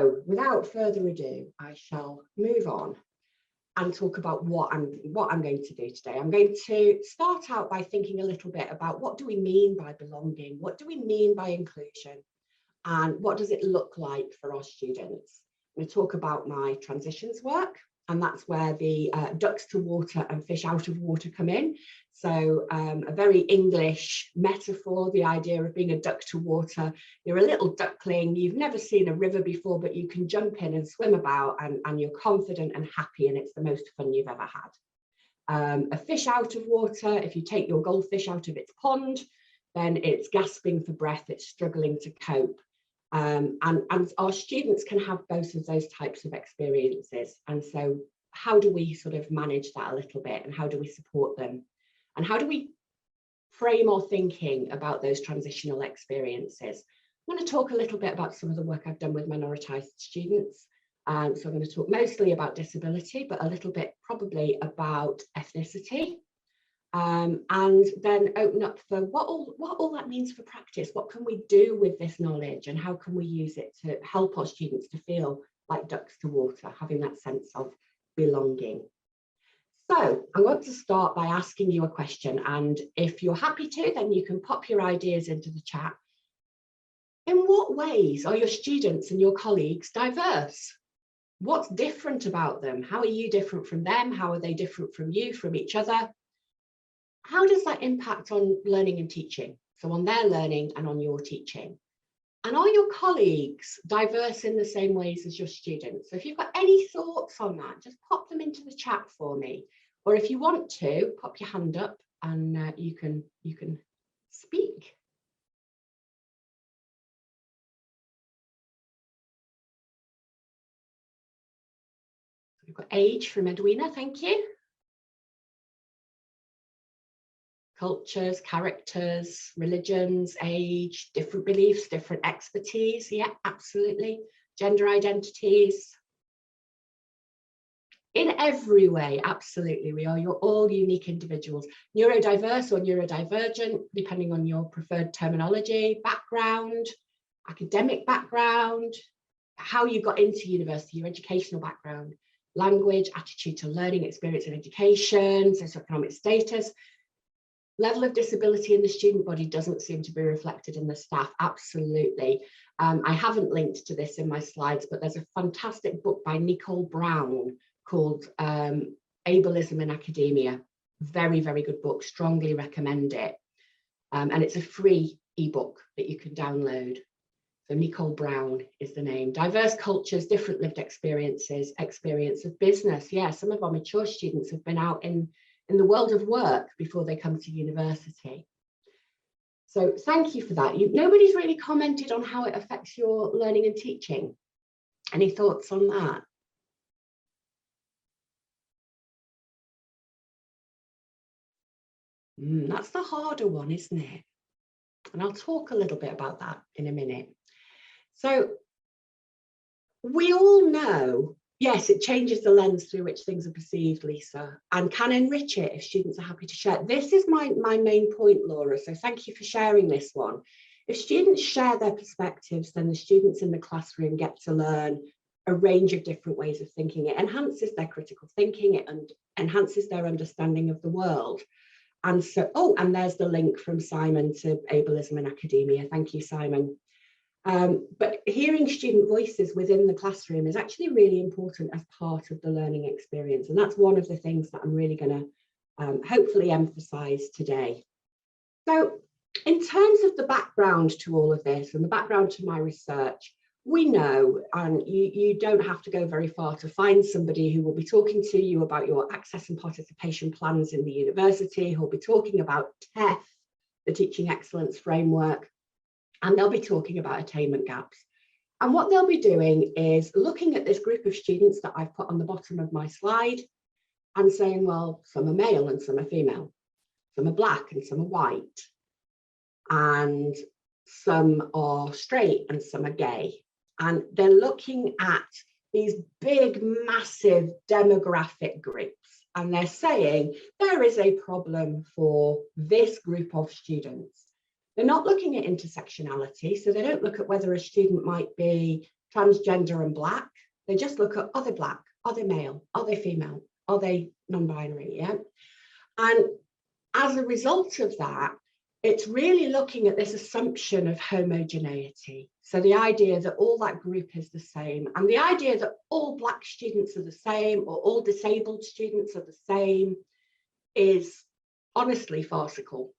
So without further ado, I shall move on and talk about what I'm going to do today. I'm going to start out by thinking a little bit about what do we mean by belonging? What do we mean by inclusion? And what does it look like for our students? I'm going to talk about my transitions work, and that's where the ducks to water and fish out of water come in. So a very English metaphor, the idea of being a duck to water. You're a little duckling, you've never seen a river before, but you can jump in and swim about, and you're confident and happy, and it's the most fun you've ever had. A fish out of water, if you take your goldfish out of its pond, then it's gasping for breath, it's struggling to cope. And our students can have both of those types of experiences. And so how do we sort of manage that a little bit, and how do we support them? And how do we frame our thinking about those transitional experiences? I'm going to talk a little bit about some of the work I've done with minoritized students. So I'm going to talk mostly about disability, but a little bit probably about ethnicity. And then open up for what all that means for practice. What can we do with this knowledge, and how can we use it to help our students to feel like ducks to water, having that sense of belonging? So I want to start by asking you a question, and if you're happy to, then you can pop your ideas into the chat. In what ways are your students and your colleagues diverse? What's different about them? How are you different from them? How are they different from you, from each other? How does that impact on learning and teaching? So on their learning and on your teaching. And are your colleagues diverse in the same ways as your students? So if you've got any thoughts on that, just pop them into the chat for me. Or if you want to, pop your hand up and you can speak. We've got age from Edwina, thank you. Cultures, characters, religions, age, different beliefs, different expertise. Yeah, absolutely. Gender identities. In every way, absolutely. You're all unique individuals. Neurodiverse or neurodivergent, depending on your preferred terminology, background, academic background, how you got into university, your educational background, language, attitude to learning, experience in education, socioeconomic status. Level of disability in the student body doesn't seem to be reflected in the staff, absolutely. I haven't linked to this in my slides, but there's a fantastic book by Nicole Brown called Ableism in Academia. Very, very good book, strongly recommend it. And it's a free ebook that you can download. So Nicole Brown is the name. Diverse cultures, different lived experiences, experience of business. Yeah, some of our mature students have been out in the world of work before they come to university. So thank you for that. Nobody's really commented on how it affects your learning and teaching. Any thoughts on that? That's the harder one, isn't it? And I'll talk a little bit about that in a minute. So we all know, yes, it changes the lens through which things are perceived, Lisa, and can enrich it if students are happy to share. This is my main point, Laura, so thank you for sharing this one. If students share their perspectives, then the students in the classroom get to learn a range of different ways of thinking. It enhances their critical thinking, it enhances their understanding of the world. And so, oh, and there's the link from Simon to Ableism in Academia. Thank you, Simon. But hearing student voices within the classroom is actually really important as part of the learning experience. And that's one of the things that I'm really going to hopefully emphasize today. So in terms of the background to all of this and the background to my research, we know, and you don't have to go very far to find somebody who will be talking to you about your access and participation plans in the university, who'll be talking about TEF, the Teaching Excellence Framework, and they'll be talking about attainment gaps. And what they'll be doing is looking at this group of students that I've put on the bottom of my slide and saying, well, some are male and some are female, some are black and some are white, and some are straight and some are gay. And they're looking at these big, massive demographic groups, and they're saying there is a problem for this group of students. They're not looking at intersectionality, so they don't look at whether a student might be transgender and black. They just look at, are they black? Are they male? Are they female? Are they non-binary? Yeah. And as a result of that, it's really looking at this assumption of homogeneity. So the idea that all that group is the same, and the idea that all black students are the same or all disabled students are the same is honestly farcical.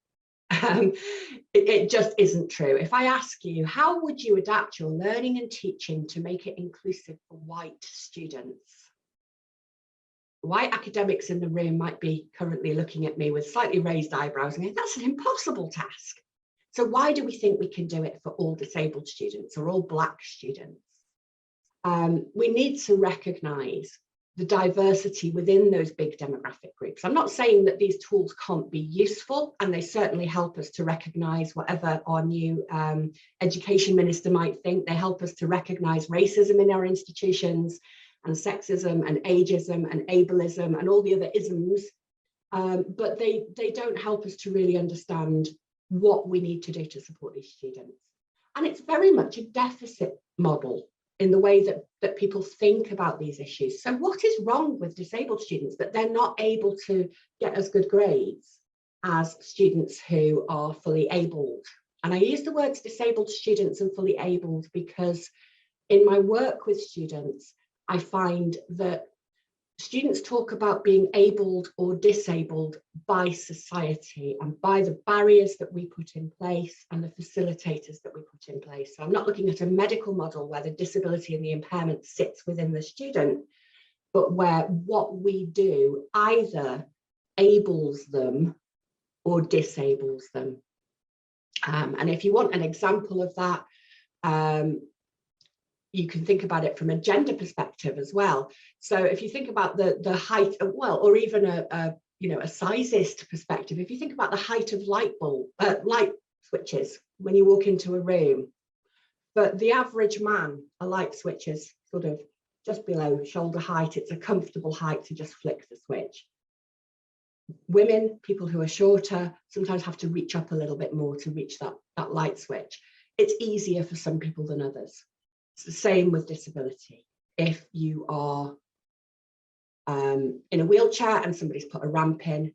It just isn't true. If I ask you, how would you adapt your learning and teaching to make it inclusive for white students? White academics in the room might be currently looking at me with slightly raised eyebrows and going, that's an impossible task. So why do we think we can do it for all disabled students or all black students? We need to recognise the diversity within those big demographic groups. I'm not saying that these tools can't be useful, and they certainly help us to recognise whatever our new education minister might think. They help us to recognise racism in our institutions and sexism and ageism and ableism and all the other isms, but they don't help us to really understand what we need to do to support these students. And it's very much a deficit model in the way that people think about these issues. So what is wrong with disabled students that they're not able to get as good grades as students who are fully abled? And I use the words disabled students and fully abled because in my work with students, I find that students talk about being abled or disabled by society and by the barriers that we put in place and the facilitators that we put in place. So I'm not looking at a medical model where the disability and the impairment sits within the student, but where what we do either ables them or disables them. And if you want an example of that, you can think about it from a gender perspective as well. So if you think about the height of, well, or even a sizist perspective, if you think about the height of light switches when you walk into a room, but the average man, a light switch is sort of just below shoulder height. It's a comfortable height to just flick the switch. Women, people who are shorter, sometimes have to reach up a little bit more to reach that light switch. It's easier for some people than others. It's the same with disability. If you are in a wheelchair and somebody's put a ramp in,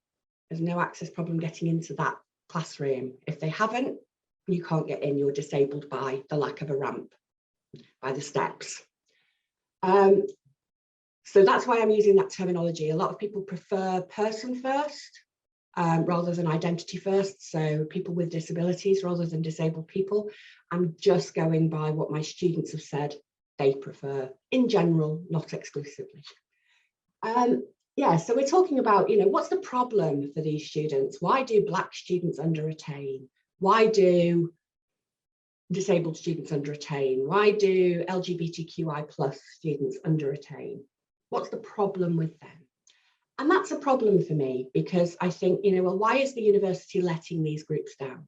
there's no access problem getting into that classroom. If they haven't, you can't get in. You're disabled by the lack of a ramp, by the steps. So that's why I'm using that terminology. A lot of people prefer person first rather than identity first. So people with disabilities rather than disabled people. I'm just going by what my students have said they prefer in general, not exclusively. Yeah, so we're talking about, what's the problem for these students? Why do black students under-attain? Why do disabled students under-attain? Why do LGBTQI+ students under-attain? What's the problem with them? And that's a problem for me because I think, well, why is the university letting these groups down?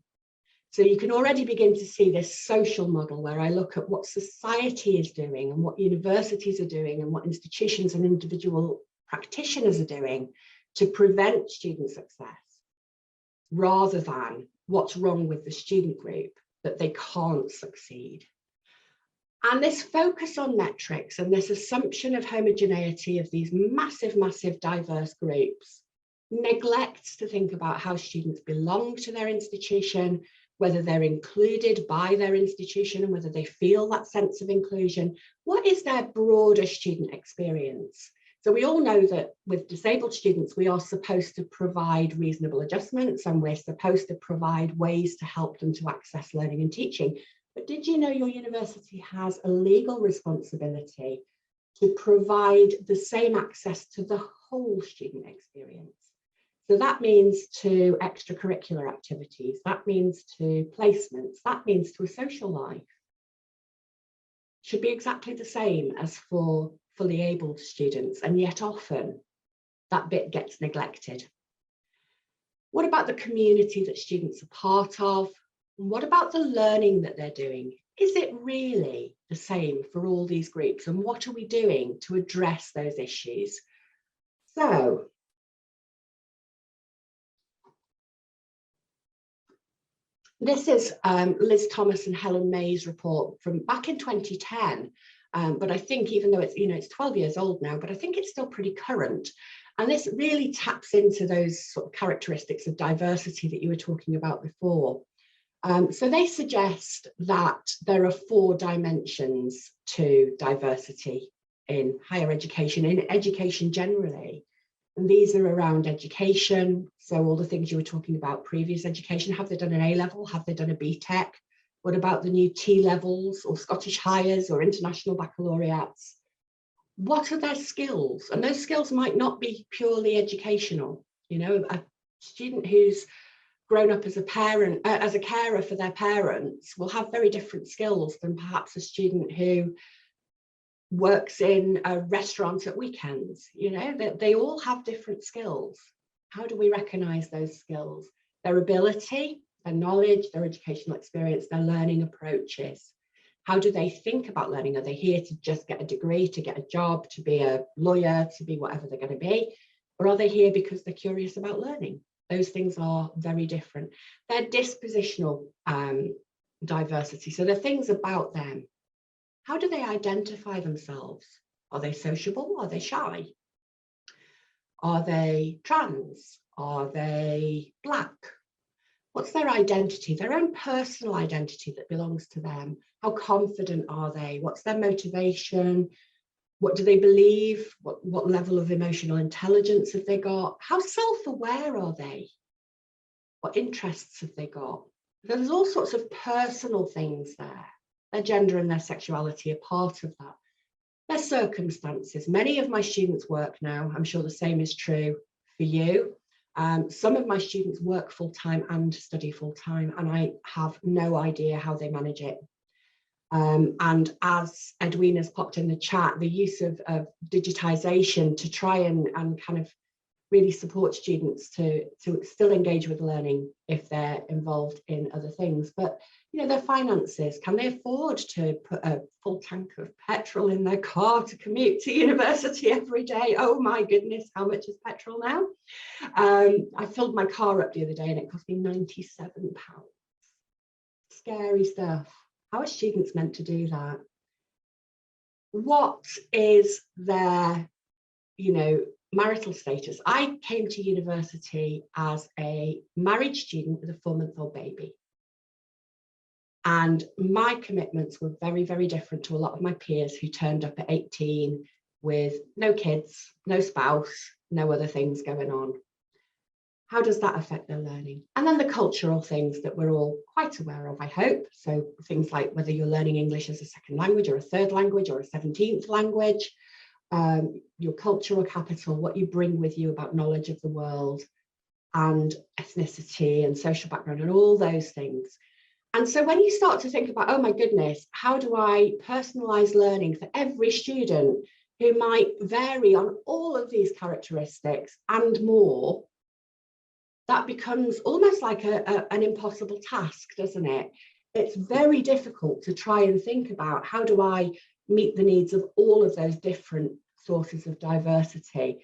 So you can already begin to see this social model where I look at what society is doing and what universities are doing and what institutions and individual practitioners are doing to prevent student success, rather than what's wrong with the student group that they can't succeed. And this focus on metrics and this assumption of homogeneity of these massive, massive diverse groups neglects to think about how students belong to their institution, whether they're included by their institution and whether they feel that sense of inclusion. What is their broader student experience? So we all know that with disabled students, we are supposed to provide reasonable adjustments and we're supposed to provide ways to help them to access learning and teaching. But did you know your university has a legal responsibility to provide the same access to the whole student experience? So that means to extracurricular activities, that means to placements, that means to a social life. Should be exactly the same as for fully abled students, and yet often that bit gets neglected. What about the community that students are part of? What about the learning that they're doing? Is it really the same for all these groups? And what are we doing to address those issues? So, this is Liz Thomas and Helen May's report from back in 2010. But I think even though it's, it's 12 years old now, but I think it's still pretty current. And this really taps into those sort of characteristics of diversity that you were talking about before. So they suggest that there are 4 dimensions to diversity in higher education, in education generally. And these are around education. So all the things you were talking about, previous education, have they done an A-level? Have they done a BTEC? What about the new T-levels or Scottish Highers or international baccalaureates? What are their skills? And those skills might not be purely educational. A student who's grown up as a parent, as a carer for their parents, will have very different skills than perhaps a student who works in a restaurant at weekends. They all have different skills. How do we recognize those skills? Their ability, their knowledge, their educational experience, their learning approaches. How do they think about learning? Are they here to just get a degree, to get a job, to be a lawyer, to be whatever they're going to be? Or are they here because they're curious about learning? Those things are very different. They're dispositional diversity. So the things about them. How do they identify themselves? Are they sociable? Are they shy? Are they trans? Are they Black? What's their identity, their own personal identity that belongs to them? How confident are they? What's their motivation? What do they believe? What level of emotional intelligence have they got? How self-aware are they? What interests have they got? There's all sorts of personal things there. Their gender and their sexuality are part of that. Their circumstances. Many of my students work now. I'm sure the same is true for you. Some of my students work full-time and study full-time, and I have no idea how they manage it. And as Edwina's popped in the chat, the use of digitization to try and kind of really support students to still engage with learning if they're involved in other things. But their finances, can they afford to put a full tank of petrol in their car to commute to university every day? Oh my goodness, how much is petrol now? I filled my car up the other day and it cost me £97. Scary stuff. How are students meant to do that? What is their, marital status? I came to university as a married student with a 4-month-old baby. And my commitments were very, very different to a lot of my peers who turned up at 18 with no kids, no spouse, no other things going on. How does that affect their learning? And then the cultural things that we're all quite aware of, I hope. So things like whether you're learning English as a second language or a third language or a 17th language, your cultural capital, what you bring with you about knowledge of the world and ethnicity and social background and all those things. And so when you start to think about, oh my goodness, how do I personalize learning for every student who might vary on all of these characteristics and more, that becomes almost like an impossible task, doesn't it? It's very difficult to try and think about how do I meet the needs of all of those different sources of diversity.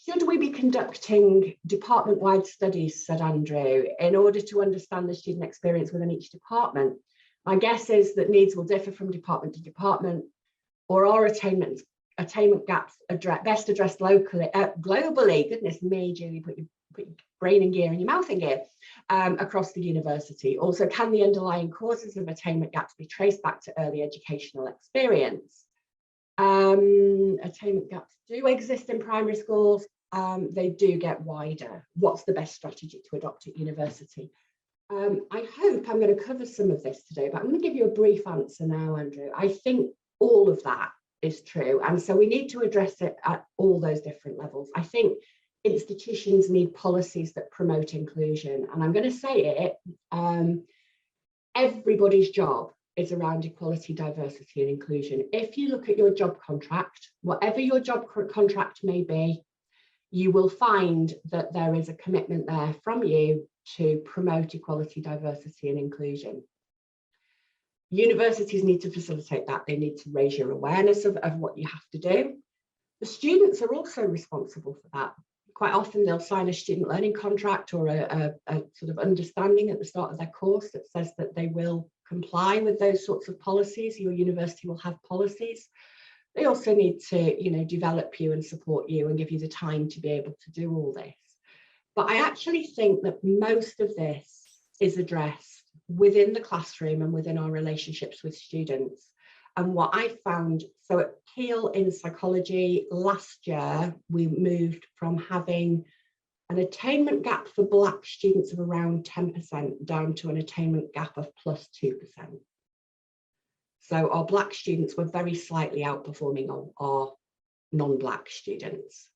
Should we be conducting department-wide studies, said Andrew, in order to understand the student experience within each department? My guess is that needs will differ from department to department, or are attainment gaps best addressed globally? Goodness me, Julie, put your brain in gear and your mouth in gear, across the university. Also, can the underlying causes of attainment gaps be traced back to early educational experience? Attainment gaps do exist in primary schools. They do get wider. What's the best strategy to adopt at university? I hope I'm going to cover some of this today, but I'm going to give you a brief answer now, Andrew. I think all of that is true. And so we need to address it at all those different levels. I think institutions need policies that promote inclusion. And I'm going to say it, everybody's job is around equality, diversity and inclusion. If you look at your job contract, whatever your job contract may be, you will find that there is a commitment there from you to promote equality, diversity and inclusion. Universities need to facilitate that. They need to raise your awareness of what you have to do. The students are also responsible for that. quite often they'll sign a student learning contract or a sort of understanding at the start of their course that says that they will comply with those sorts of policies. Your university will have policies. They also need to, you know, develop you and support you and give you the time to be able to do all this. But I actually think that most of this is addressed within the classroom and within our relationships with students. And what I found, so at Keele in psychology last year, we moved from having an attainment gap for Black students of around 10% down to an attainment gap of plus 2%. So our Black students were very slightly outperforming our non-Black students.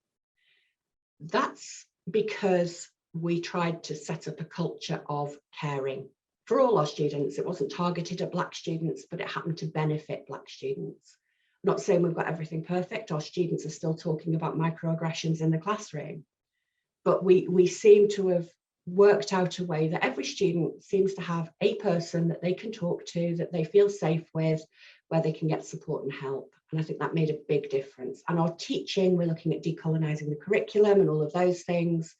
That's because we tried to set up a culture of caring for all our students. It wasn't targeted at Black students, but it happened to benefit Black students. I'm not saying we've got everything perfect. Our students are still talking about microaggressions in the classroom, but we seem to have worked out a way that every student seems to have a person that they can talk to, that they feel safe with, where they can get support and help. And I think that made a big difference. And our teaching, we're looking at decolonising the curriculum and all of those things,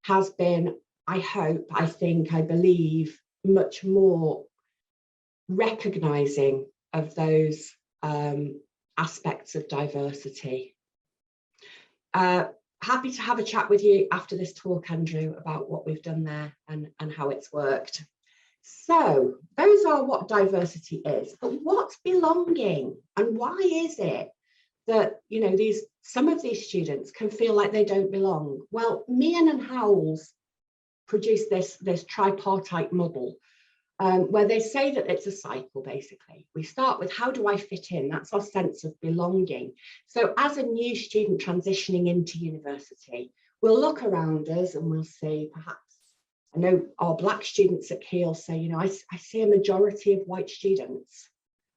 has been, I hope, I think, I believe, much more recognising of those aspects of diversity. Happy to have a chat with you after this talk, Andrew, about what we've done there and how it's worked. So those are what diversity is, but what's belonging, and why is it that, you know, some of these students can feel like they don't belong? Well, Meehan and Howells produced this tripartite model where they say that it's a cycle. Basically, we start with, how do I fit in? That's our sense of belonging. So as a new student transitioning into university, we'll look around us and we'll see, perhaps, I know our Black students at Keele say, you know, I see a majority of white students.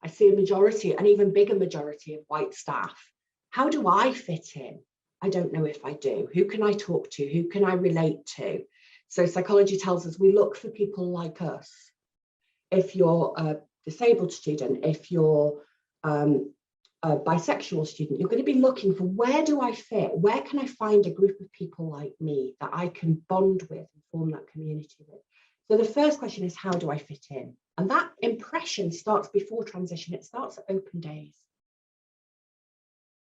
I see a majority, an even bigger majority of white staff. How do I fit in? I don't know if I do. Who can I talk to? Who can I relate to? So psychology tells us we look for people like us. If you're a disabled student, if you're a bisexual student, you're going to be looking for, where do I fit? Where can I find a group of people like me that I can bond with and form that community with? So the first question is, how do I fit in? And that impression starts before transition. It starts at open days.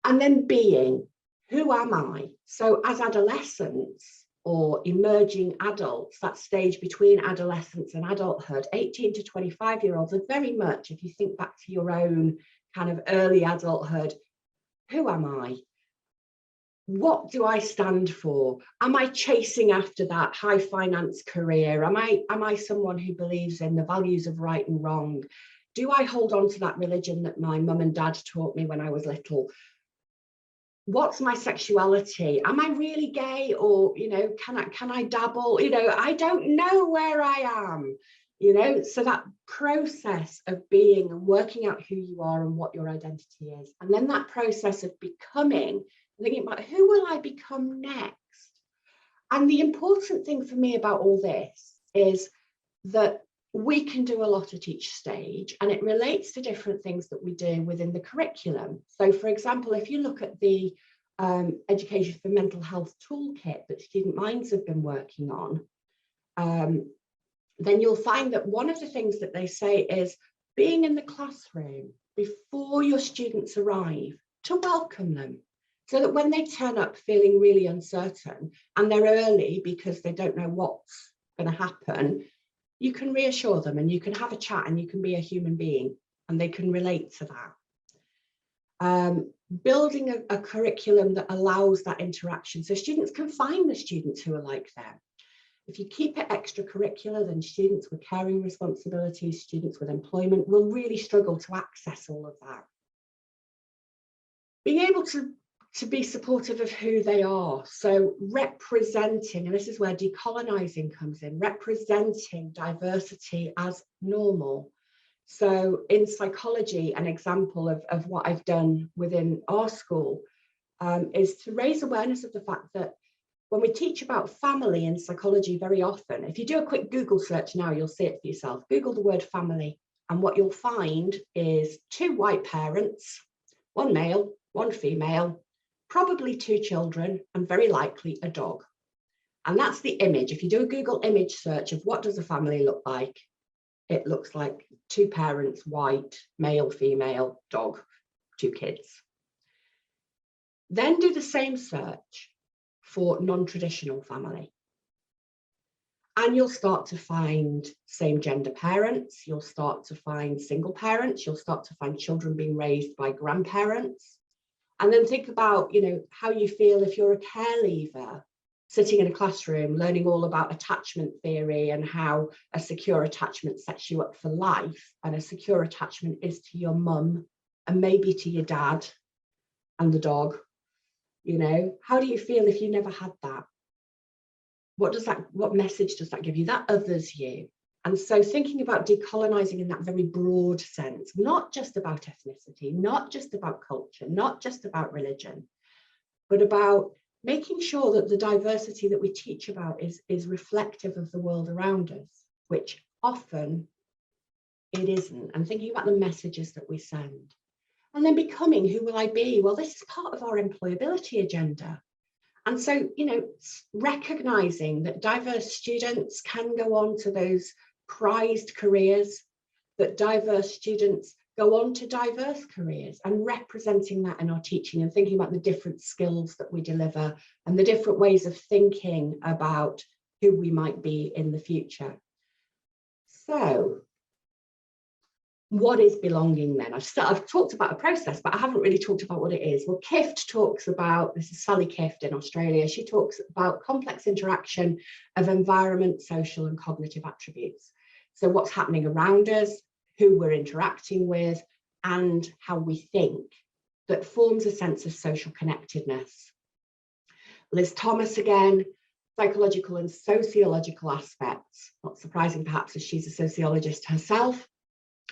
And then being, who am I? So as adolescents or emerging adults, that stage between adolescence and adulthood, 18 to 25-year-olds are very much, if you think back to your own kind of early adulthood, who am I? What do I stand for? Am I chasing after that high finance career? Am I someone who believes in the values of right and wrong? Do I hold on to that religion that my mum and dad taught me when I was little? What's my sexuality? Am I really gay, or, you know, can I dabble? You know, I don't know where I am, you know. So that process of being and working out who you are and what your identity is, and then that process of becoming, thinking about, who will I become next? And the important thing for me about all this is that we can do a lot at each stage, and it relates to different things that we do within the curriculum. So, for example, if you look at the Education for Mental Health toolkit that Student Minds have been working on, then you'll find that one of the things that they say is being in the classroom before your students arrive, to welcome them, so that when they turn up feeling really uncertain and they're early because they don't know what's going to happen, you can reassure them and you can have a chat and you can be a human being and they can relate to that. Building a curriculum that allows that interaction so students can find the students who are like them. If you keep it extracurricular, then students with caring responsibilities, students with employment will really struggle to access all of that. Being able to be supportive of who they are. So representing, and this is where decolonising comes in, representing diversity as normal. So in psychology, an example of what I've done within our school is to raise awareness of the fact that when we teach about family in psychology, very often, if you do a quick Google search now, you'll see it for yourself. Google the word family, and what you'll find is 2 white parents, 1 male, 1 female, probably 2 children, and very likely a dog. And that's the image. If you do a Google image search of what does a family look like, it looks like 2 parents, white, male, female, dog, 2 kids. Then do the same search for non-traditional family. And you'll start to find same gender parents, you'll start to find single parents, you'll start to find children being raised by grandparents. And then think about, how you feel if you're a care leaver sitting in a classroom learning all about attachment theory and how a secure attachment sets you up for life. And a secure attachment is to your mum and maybe to your dad and the dog. How do you feel if you never had that? What message does that give you? That others you. And so thinking about decolonizing in that very broad sense, not just about ethnicity, not just about culture, not just about religion, but about making sure that the diversity that we teach about is reflective of the world around us, which often it isn't, and thinking about the messages that we send. And then becoming, who will I be? Well, this is part of our employability agenda. And so, recognizing that diverse students can go on to those prized careers, that diverse students go on to diverse careers, and representing that in our teaching and thinking about the different skills that we deliver and the different ways of thinking about who we might be in the future. So what is belonging then? I've talked about a process, but I haven't really talked about what it is. Well, Kift talks about, this is Sally Kift in Australia, she talks about complex interaction of environment, social and cognitive attributes. So what's happening around us, who we're interacting with, and how we think, that forms a sense of social connectedness. Liz Thomas again, psychological and sociological aspects, not surprising perhaps as she's a sociologist herself,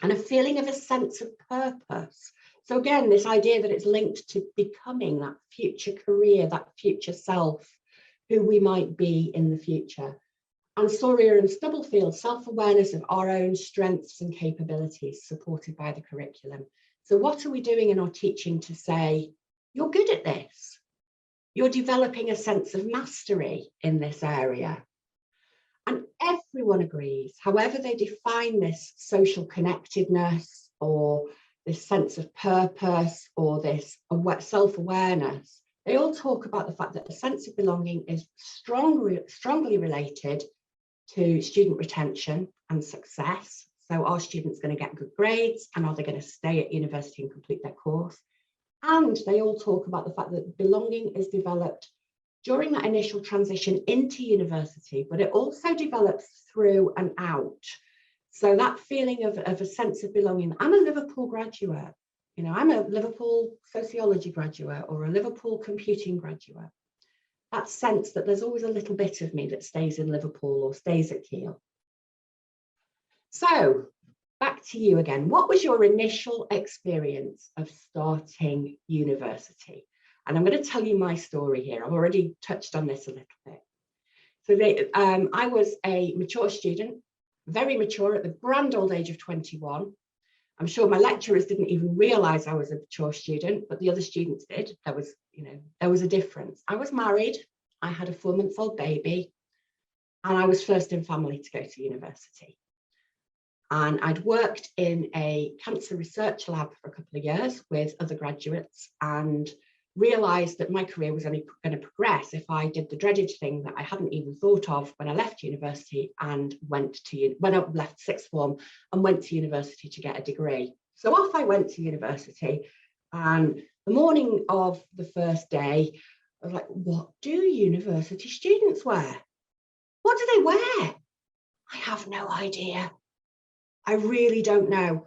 and a feeling of a sense of purpose. So again, this idea that it's linked to becoming that future career, that future self, who we might be in the future. And Sawyer and Stubblefield, self-awareness of our own strengths and capabilities supported by the curriculum. So what are we doing in our teaching to say, you're good at this? You're developing a sense of mastery in this area. And everyone agrees, however they define this social connectedness or this sense of purpose or this self-awareness, they all talk about the fact that a sense of belonging is strongly related to student retention and success. So are students going to get good grades, and are they going to stay at university and complete their course? And they all talk about the fact that belonging is developed during that initial transition into university, but it also develops through and out. So that feeling of a sense of belonging. I'm a Liverpool graduate, I'm a Liverpool sociology graduate or a Liverpool computing graduate. That sense that there's always a little bit of me that stays in Liverpool or stays at Keele. So back to you again. What was your initial experience of starting university? And I'm going to tell you my story here. I've already touched on this a little bit. So I was a mature student, very mature at the grand old age of 21. I'm sure my lecturers didn't even realise I was a mature student, but the other students did. There was a difference. I was married, I had a 4-month-old baby, and I was first in family to go to university. And I'd worked in a cancer research lab for a couple of years with other graduates and realised that my career was only going to progress if I did the dreaded thing that I hadn't even thought of when I left university and when I left sixth form and went to university to get a degree. So off I went to university, and the morning of the first day, I was like, what do university students wear? What do they wear? I have no idea. I really don't know.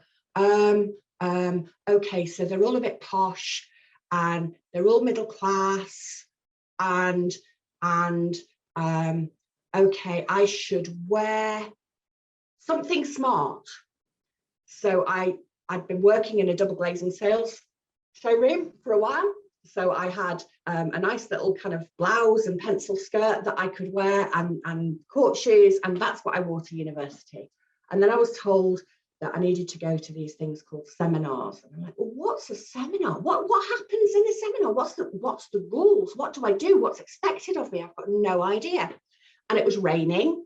Okay, so they're all a bit posh, and they're all middle class, and okay, I should wear something smart. So I'd been working in a double glazing sales showroom for a while. So I had a nice little kind of blouse and pencil skirt that I could wear, and court shoes, and that's what I wore to university. And then I was told that I needed to go to these things called seminars. And I'm like, well, what's a seminar? What happens in a seminar? What's the rules? What do I do? What's expected of me? I've got no idea. And it was raining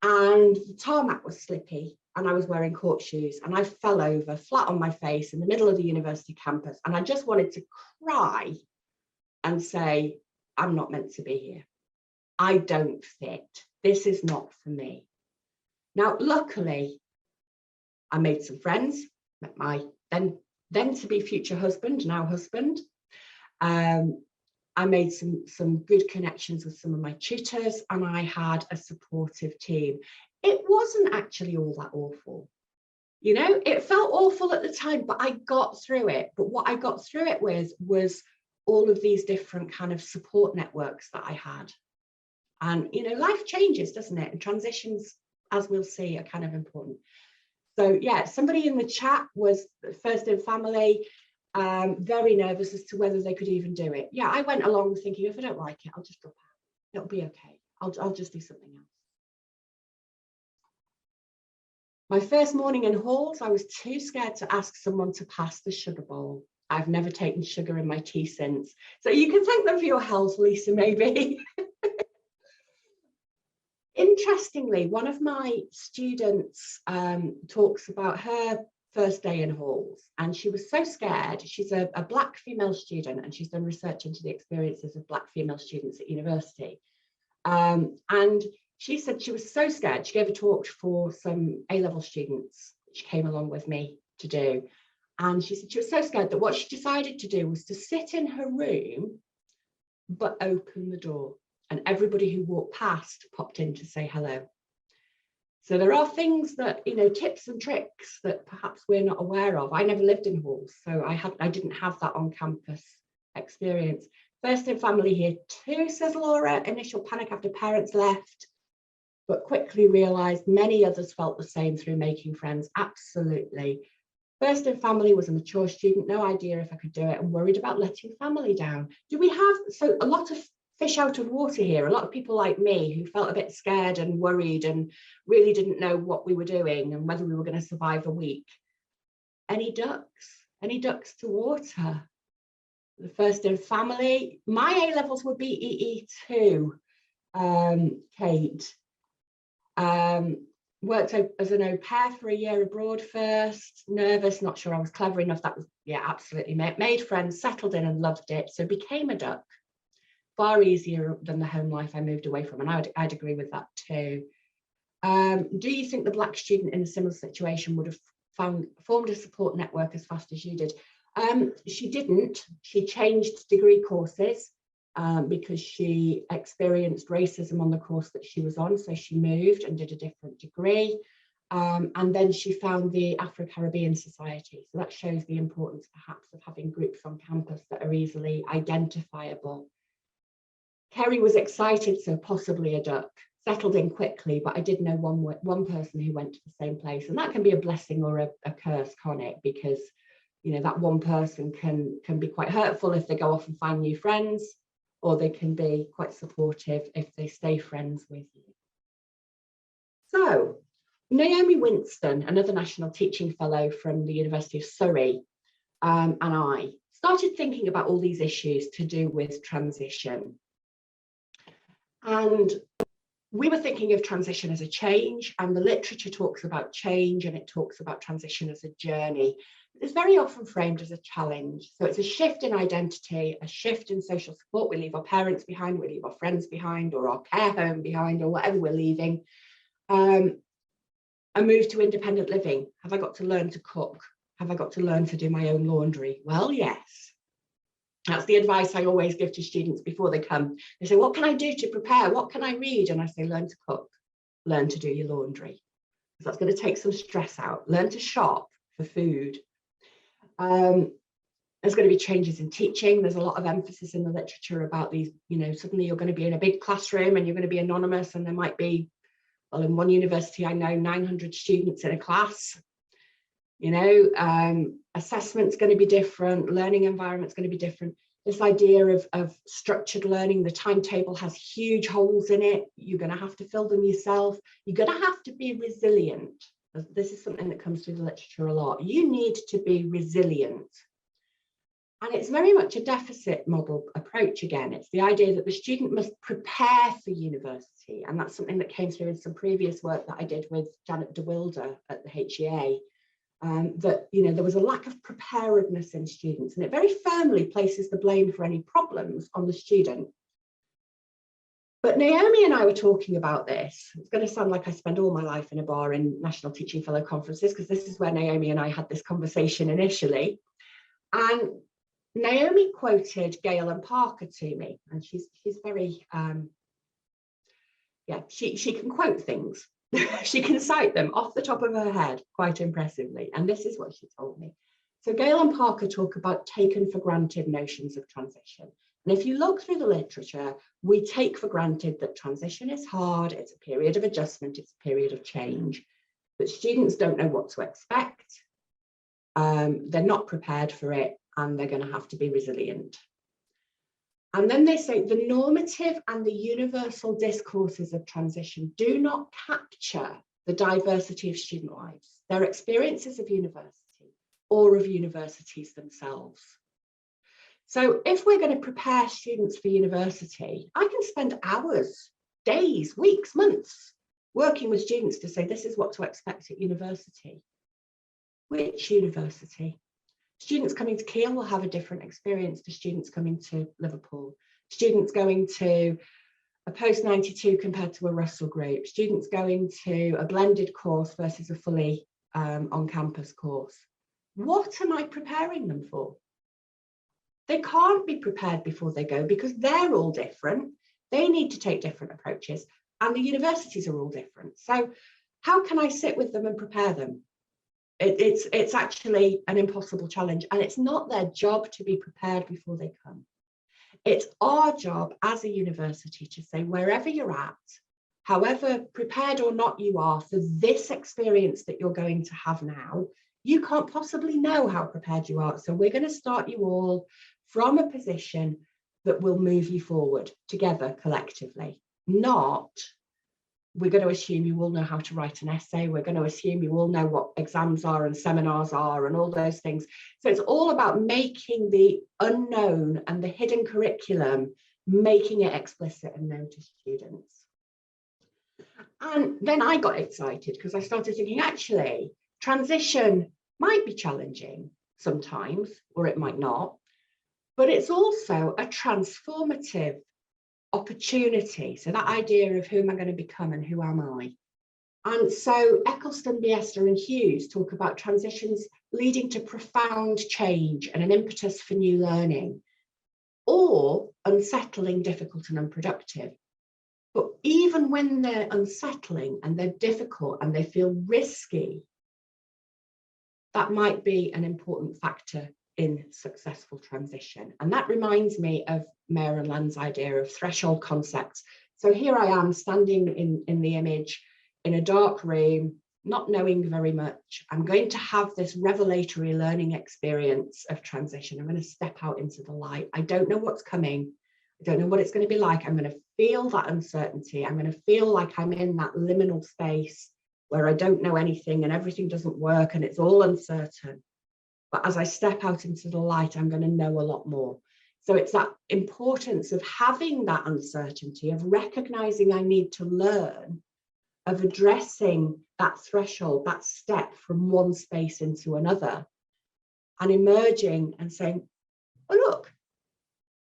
and the tarmac was slippy and I was wearing court shoes and I fell over flat on my face in the middle of the university campus. And I just wanted to cry and say, I'm not meant to be here. I don't fit. This is not for me. Now, luckily, I made some friends, met my then to be future husband, now husband. I made some good connections with some of my tutors and I had a supportive team. It wasn't actually all that awful. You know, it felt awful at the time, but I got through it. But what I got through it with was all of these different kind of support networks that I had. And, you know, life changes, doesn't it? And transitions, as we'll see, are kind of important. So yeah, somebody in the chat was first in family, very nervous as to whether they could even do it. Yeah, I went along thinking, if I don't like it, I'll just drop out. It'll be okay. I'll just do something else. My first morning in halls, I was too scared to ask someone to pass the sugar bowl. I've never taken sugar in my tea since. So you can thank them for your health, Lisa, maybe. Interestingly, one of my students talks about her first day in halls, and she was so scared. She's a Black female student, and she's done research into the experiences of Black female students at university. And she said she was so scared. She gave a talk for some A-level students. She came along with me to do. And she said she was so scared that what she decided to do was to sit in her room, but open the door. And everybody who walked past popped in to say hello. So there are things that, you know, tips and tricks that perhaps we're not aware of. I never lived in halls, so I didn't have that on campus experience. First in family here too, says Laura. Initial panic after parents left, but quickly realised many others felt the same through making friends. Absolutely. First in family, was a mature student, no idea if I could do it, and worried about letting family down. Do we have, so a lot of fish out of water here, a lot of people like me who felt a bit scared and worried and really didn't know what we were doing and whether we were going to survive a week. Any ducks to water? The first in family, my A-levels were BEE too, Kate. Worked as an au pair for a year abroad first, nervous, not sure I was clever enough. That was, yeah, absolutely. Made friends, settled in and loved it. So became a duck. Far easier than the home life I moved away from. And I'd agree with that too. Do you think the Black student in a similar situation would have formed a support network as fast as you did? She didn't. She changed degree courses because she experienced racism on the course that she was on. So she moved and did a different degree. And then she found the Afro-Caribbean Society. So that shows the importance perhaps of having groups on campus that are easily identifiable. Kerry was excited, so possibly a duck. Settled in quickly, but I did know one person who went to the same place. And that can be a blessing or a curse, can't it? Because, you know, that one person can be quite hurtful if they go off and find new friends, or they can be quite supportive if they stay friends with you. So Naomi Winston, another National Teaching Fellow from the University of Surrey, and I started thinking about all these issues to do with transition. And we were thinking of transition as a change, and the literature talks about change and it talks about transition as a journey. It's very often framed as a challenge. So it's a shift in identity, a shift in social support. We leave our parents behind, we leave our friends behind, or our care home behind, or whatever we're leaving. A move to independent living. Have I got to learn to cook? Have I got to learn to do my own laundry? Well, yes. That's the advice I always give to students before they come. They say, what can I do to prepare? What can I read? And I say, learn to cook, learn to do your laundry. Because that's going to take some stress out. Learn to shop for food. There's going to be changes in teaching. There's a lot of emphasis in the literature about these, you know, suddenly you're going to be in a big classroom and you're going to be anonymous, and there might be, well, in one university I know 900 students in a class. You know, assessment's going to be different, learning environment's going to be different. This idea of structured learning, the timetable has huge holes in it. You're going to have to fill them yourself. You're going to have to be resilient. This is something that comes through the literature a lot. You need to be resilient. And it's very much a deficit model approach again. It's the idea that the student must prepare for university. And that's something that came through in some previous work that I did with Janet de Wilder at the HEA. That, you know, there was a lack of preparedness in students, and it very firmly places the blame for any problems on the student. But Naomi and I were talking about this. It's going to sound like I spend all my life in a bar in National Teaching Fellow conferences, because this is where Naomi and I had this conversation initially. And Naomi quoted Gale and Parker to me, and she's very, she can quote things. She can cite them off the top of her head quite impressively. And this is what she told me. So Gale and Parker talk about taken for granted notions of transition. And if you look through the literature, we take for granted that transition is hard, it's a period of adjustment, it's a period of change, but students don't know what to expect. They're not prepared for it, and they're going to have to be resilient. And then they say the normative and the universal discourses of transition do not capture the diversity of student lives, their experiences of university, or of universities themselves. So if we're going to prepare students for university, I can spend hours, days, weeks, months working with students to say this is what to expect at university. Which university? Students coming to Keele will have a different experience to students coming to Liverpool. Students going to a post-92 compared to a Russell group. Students going to a blended course versus a fully on-campus course. What am I preparing them for? They can't be prepared before they go because they're all different. They need to take different approaches, and the universities are all different. So how can I sit with them and prepare them? It's actually an impossible challenge, and it's not their job to be prepared before they come. It's our job as a university to say, wherever you're at, however prepared or not you are for this experience that you're going to have now, you can't possibly know how prepared you are. So we're going to start you all from a position that will move you forward together collectively, not we're going to assume you all know how to write an essay. We're going to assume you all know what exams are and seminars are and all those things. So it's all about making the unknown and the hidden curriculum, making it explicit and known to students. And then I got excited because I started thinking, actually, transition might be challenging sometimes, or it might not, but it's also a transformative opportunity. So that idea of who am I going to become and who am I? And so Eccleston, Biester and Hughes talk about transitions leading to profound change and an impetus for new learning, or unsettling, difficult and unproductive. But even when they're unsettling and they're difficult and they feel risky, that might be an important factor in successful transition. And that reminds me of Mayer and Land's idea of threshold concepts. So here I am standing in the image in a dark room, not knowing very much. I'm going to have this revelatory learning experience of transition. I'm going to step out into the light. I don't know what's coming. I don't know what it's going to be like. I'm going to feel that uncertainty. I'm going to feel like I'm in that liminal space where I don't know anything and everything doesn't work and it's all uncertain. But as I step out into the light, I'm going to know a lot more. So it's that importance of having that uncertainty, of recognizing I need to learn, of addressing that threshold, that step from one space into another, and emerging and saying, oh, look,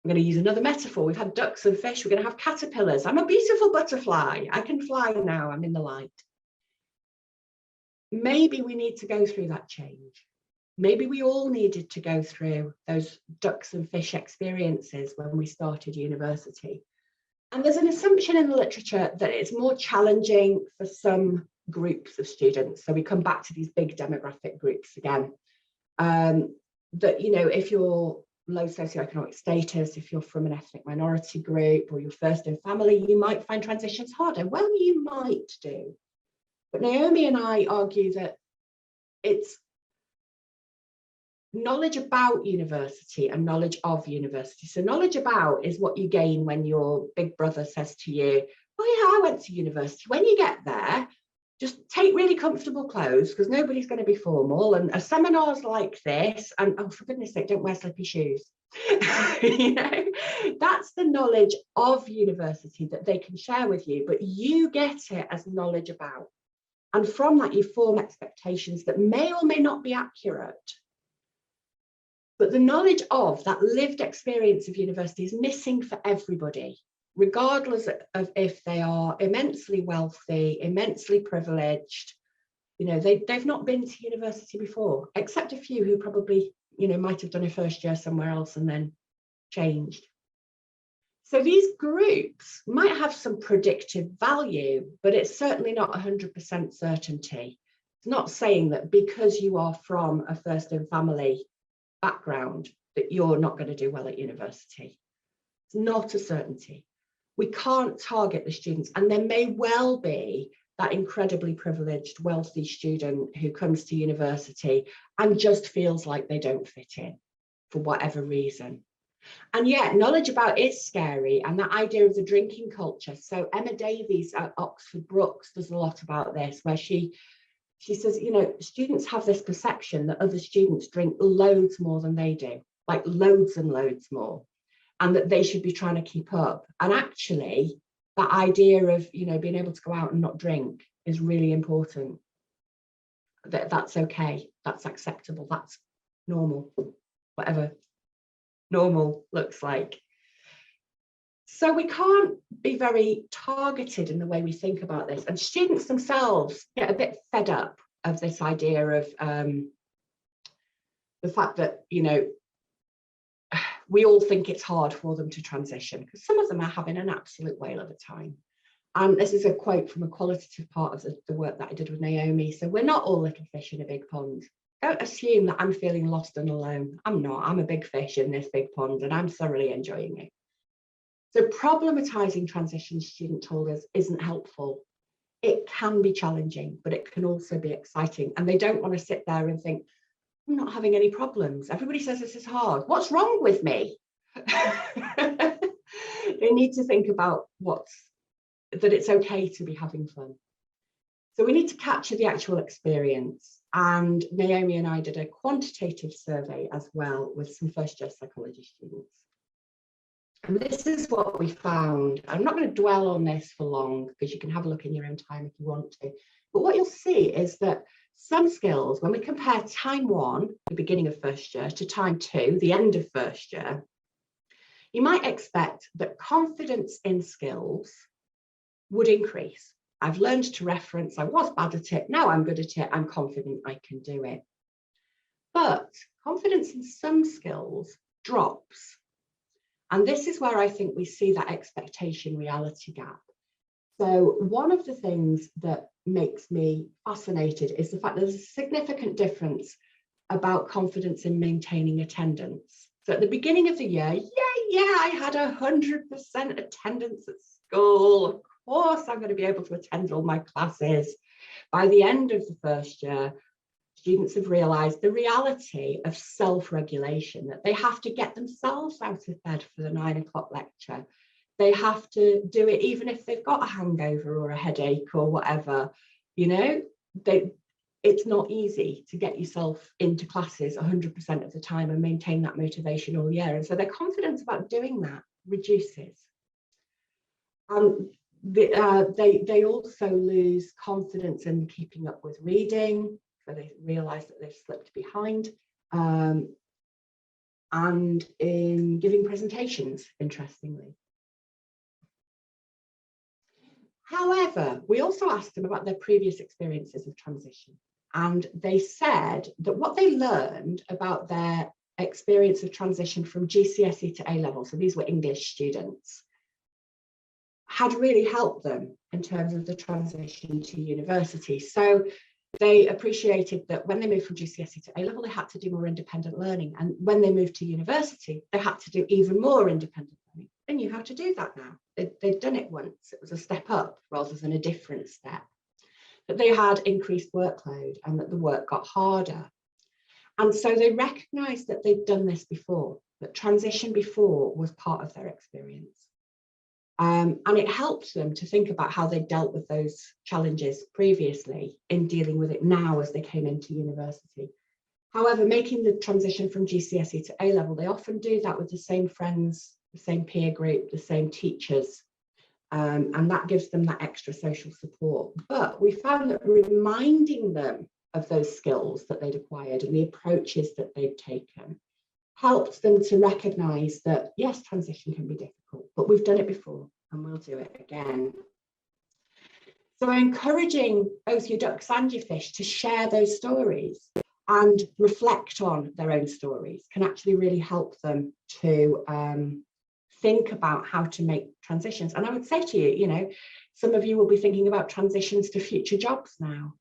I'm going to use another metaphor. We've had ducks and fish. We're going to have caterpillars. I'm a beautiful butterfly. I can fly now. I'm in the light. Maybe we need to go through that change. Maybe we all needed to go through those ducks and fish experiences when we started university. And there's an assumption in the literature that it's more challenging for some groups of students. So we come back to these big demographic groups again. That, you know, if you're low socioeconomic status, if you're from an ethnic minority group or you're first in family, you might find transitions harder. Well, you might do. But Naomi and I argue that it's knowledge about university and knowledge of university. So knowledge about is what you gain when your big brother says to you, oh yeah, I went to university. When you get there, just take really comfortable clothes because nobody's going to be formal, and a seminar's like this, and oh, for goodness sake, don't wear slippy shoes. You know, that's the knowledge of university that they can share with you, but you get it as knowledge about. And from that, you form expectations that may or may not be accurate. But the knowledge of that lived experience of university is missing for everybody, regardless of if they are immensely wealthy, immensely privileged. You know, they've not been to university before, except a few who probably, you know, might have done a first year somewhere else and then changed. So these groups might have some predictive value, but it's certainly not 100% certainty. It's not saying that because you are from a first in family background that you're not going to do well at university. It's not a certainty. We can't target the students, and there may well be that incredibly privileged, wealthy student who comes to university and just feels like they don't fit in for whatever reason. And yet knowledge about it is scary, and that idea of the drinking culture. So Emma Davies at Oxford Brookes does a lot about this, where she says, you know, students have this perception that other students drink loads more than they do, like loads and loads more, and that they should be trying to keep up. And actually, that idea of, you know, being able to go out and not drink is really important. That's okay, that's acceptable, that's normal, whatever normal looks like. So we can't be very targeted in the way we think about this. And students themselves get a bit fed up of this idea of the fact that, you know, we all think it's hard for them to transition, because some of them are having an absolute whale of a time. And this is a quote from a qualitative part of the work that I did with Naomi. So we're not all little fish in a big pond. Don't assume that I'm feeling lost and alone. I'm not. I'm a big fish in this big pond, and I'm thoroughly enjoying it. So problematizing transition, student told us, isn't helpful. It can be challenging, but it can also be exciting. And they don't want to sit there and think, I'm not having any problems. Everybody says this is hard. What's wrong with me? They need to think about that it's okay to be having fun. So we need to capture the actual experience. And Naomi and I did a quantitative survey as well with some first year psychology students. And this is what we found. I'm not going to dwell on this for long, because you can have a look in your own time if you want to. But what you'll see is that some skills, when we compare time 1, the beginning of first year, to time 2, the end of first year, you might expect that confidence in skills would increase. I've learned to reference, I was bad at it, now I'm good at it, I'm confident I can do it. But confidence in some skills drops. And this is where I think we see that expectation reality gap. So one of the things that makes me fascinated is the fact that there's a significant difference about confidence in maintaining attendance. So at the beginning of the year, I had 100% attendance at school. Of course, I'm going to be able to attend all my classes. By the end of the first year, students have realised the reality of self-regulation, that they have to get themselves out of bed for the 9 o'clock lecture. They have to do it even if they've got a hangover or a headache or whatever. You know, it's not easy to get yourself into classes 100% of the time and maintain that motivation all year. And so their confidence about doing that reduces. They also lose confidence in keeping up with reading. So they realise that they've slipped behind, and in giving presentations, interestingly. However, we also asked them about their previous experiences of transition, and they said that what they learned about their experience of transition from GCSE to A-level, so these were English students, had really helped them in terms of the transition to university. So they appreciated that when they moved from GCSE to A-level, they had to do more independent learning. And when they moved to university, they had to do even more independent learning. They knew how to do that now. They'd done it once. It was a step up rather than a different step. That they had increased workload and that the work got harder. And so they recognised that they'd done this before, that transition before was part of their experience. And it helped them to think about how they dealt with those challenges previously in dealing with it now as they came into university. However, making the transition from GCSE to A-level, they often do that with the same friends, the same peer group, the same teachers, and that gives them that extra social support. But we found that reminding them of those skills that they'd acquired and the approaches that they'd taken helped them to recognise that, yes, transition can be difficult, but we've done it before and we'll do it again. So encouraging both your ducks and your fish to share those stories and reflect on their own stories can actually really help them to think about how to make transitions. And I would say to you, you know, some of you will be thinking about transitions to future jobs now.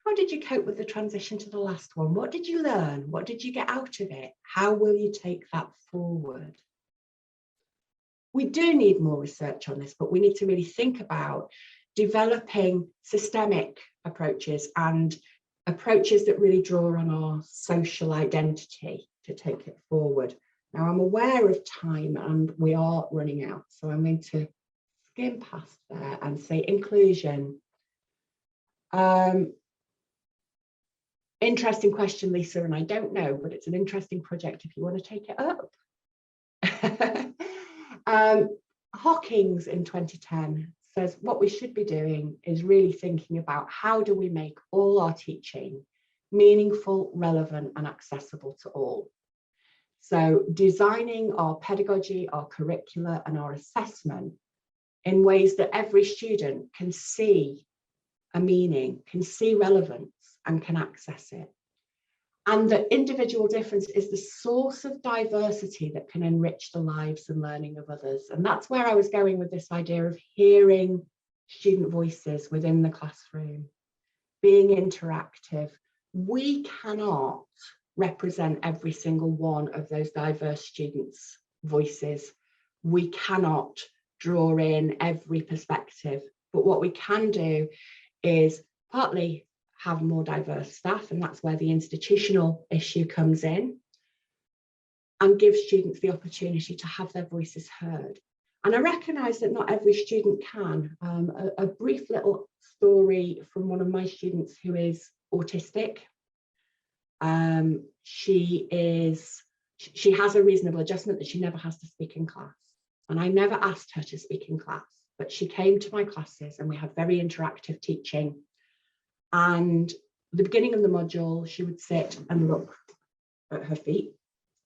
How did you cope with the transition to the last one? What did you learn? What did you get out of it? How will you take that forward? We do need more research on this, but we need to really think about developing systemic approaches and approaches that really draw on our social identity to take it forward. Now, I'm aware of time and we are running out, so I'm going to skim past there and say inclusion. Interesting question, Lisa, and I don't know, but it's an interesting project if you want to take it up. Hawkins in 2010 says what we should be doing is really thinking about how do we make all our teaching meaningful, relevant and accessible to all. So designing our pedagogy, our curricula and our assessment in ways that every student can see a meaning, can see relevance and can access it. And that individual difference is the source of diversity that can enrich the lives and learning of others. And that's where I was going with this idea of hearing student voices within the classroom, being interactive. We cannot represent every single one of those diverse students' voices. We cannot draw in every perspective, but what we can do is partly have more diverse staff, and that's where the institutional issue comes in, and give students the opportunity to have their voices heard. And I recognise that not every student can. A brief little story from one of my students who is autistic. She has a reasonable adjustment that she never has to speak in class. And I never asked her to speak in class, but she came to my classes and we had very interactive teaching. And at the beginning of the module, she would sit and look at her feet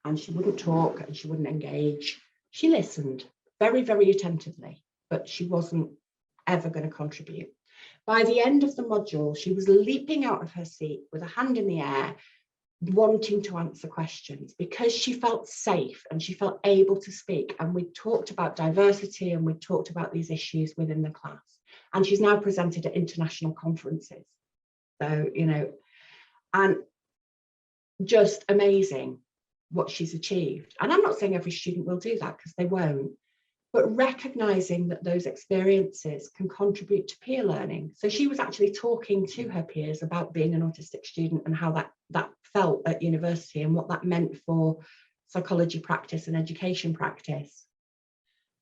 and she wouldn't talk and she wouldn't engage. She listened very, very attentively, but she wasn't ever going to contribute. By the end of the module, she was leaping out of her seat with a hand in the air, wanting to answer questions because she felt safe and she felt able to speak. And we talked about diversity and we talked about these issues within the class. And she's now presented at international conferences. So, you know, and just amazing what she's achieved. And I'm not saying every student will do that because they won't, but recognizing that those experiences can contribute to peer learning. So she was actually talking to her peers about being an autistic student and how that felt at university and what that meant for psychology practice and education practice.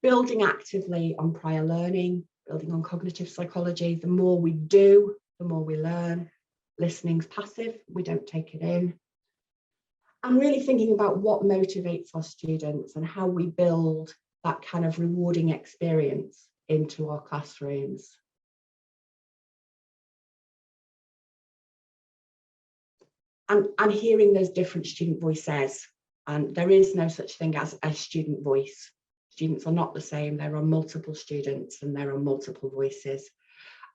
Building actively on prior learning, building on cognitive psychology. The more we do, the more we learn. Listening's passive, we don't take it in. And really thinking about what motivates our students and how we build that kind of rewarding experience into our classrooms. And hearing those different student voices. And there is no such thing as a student voice. Students are not the same. There are multiple students and there are multiple voices.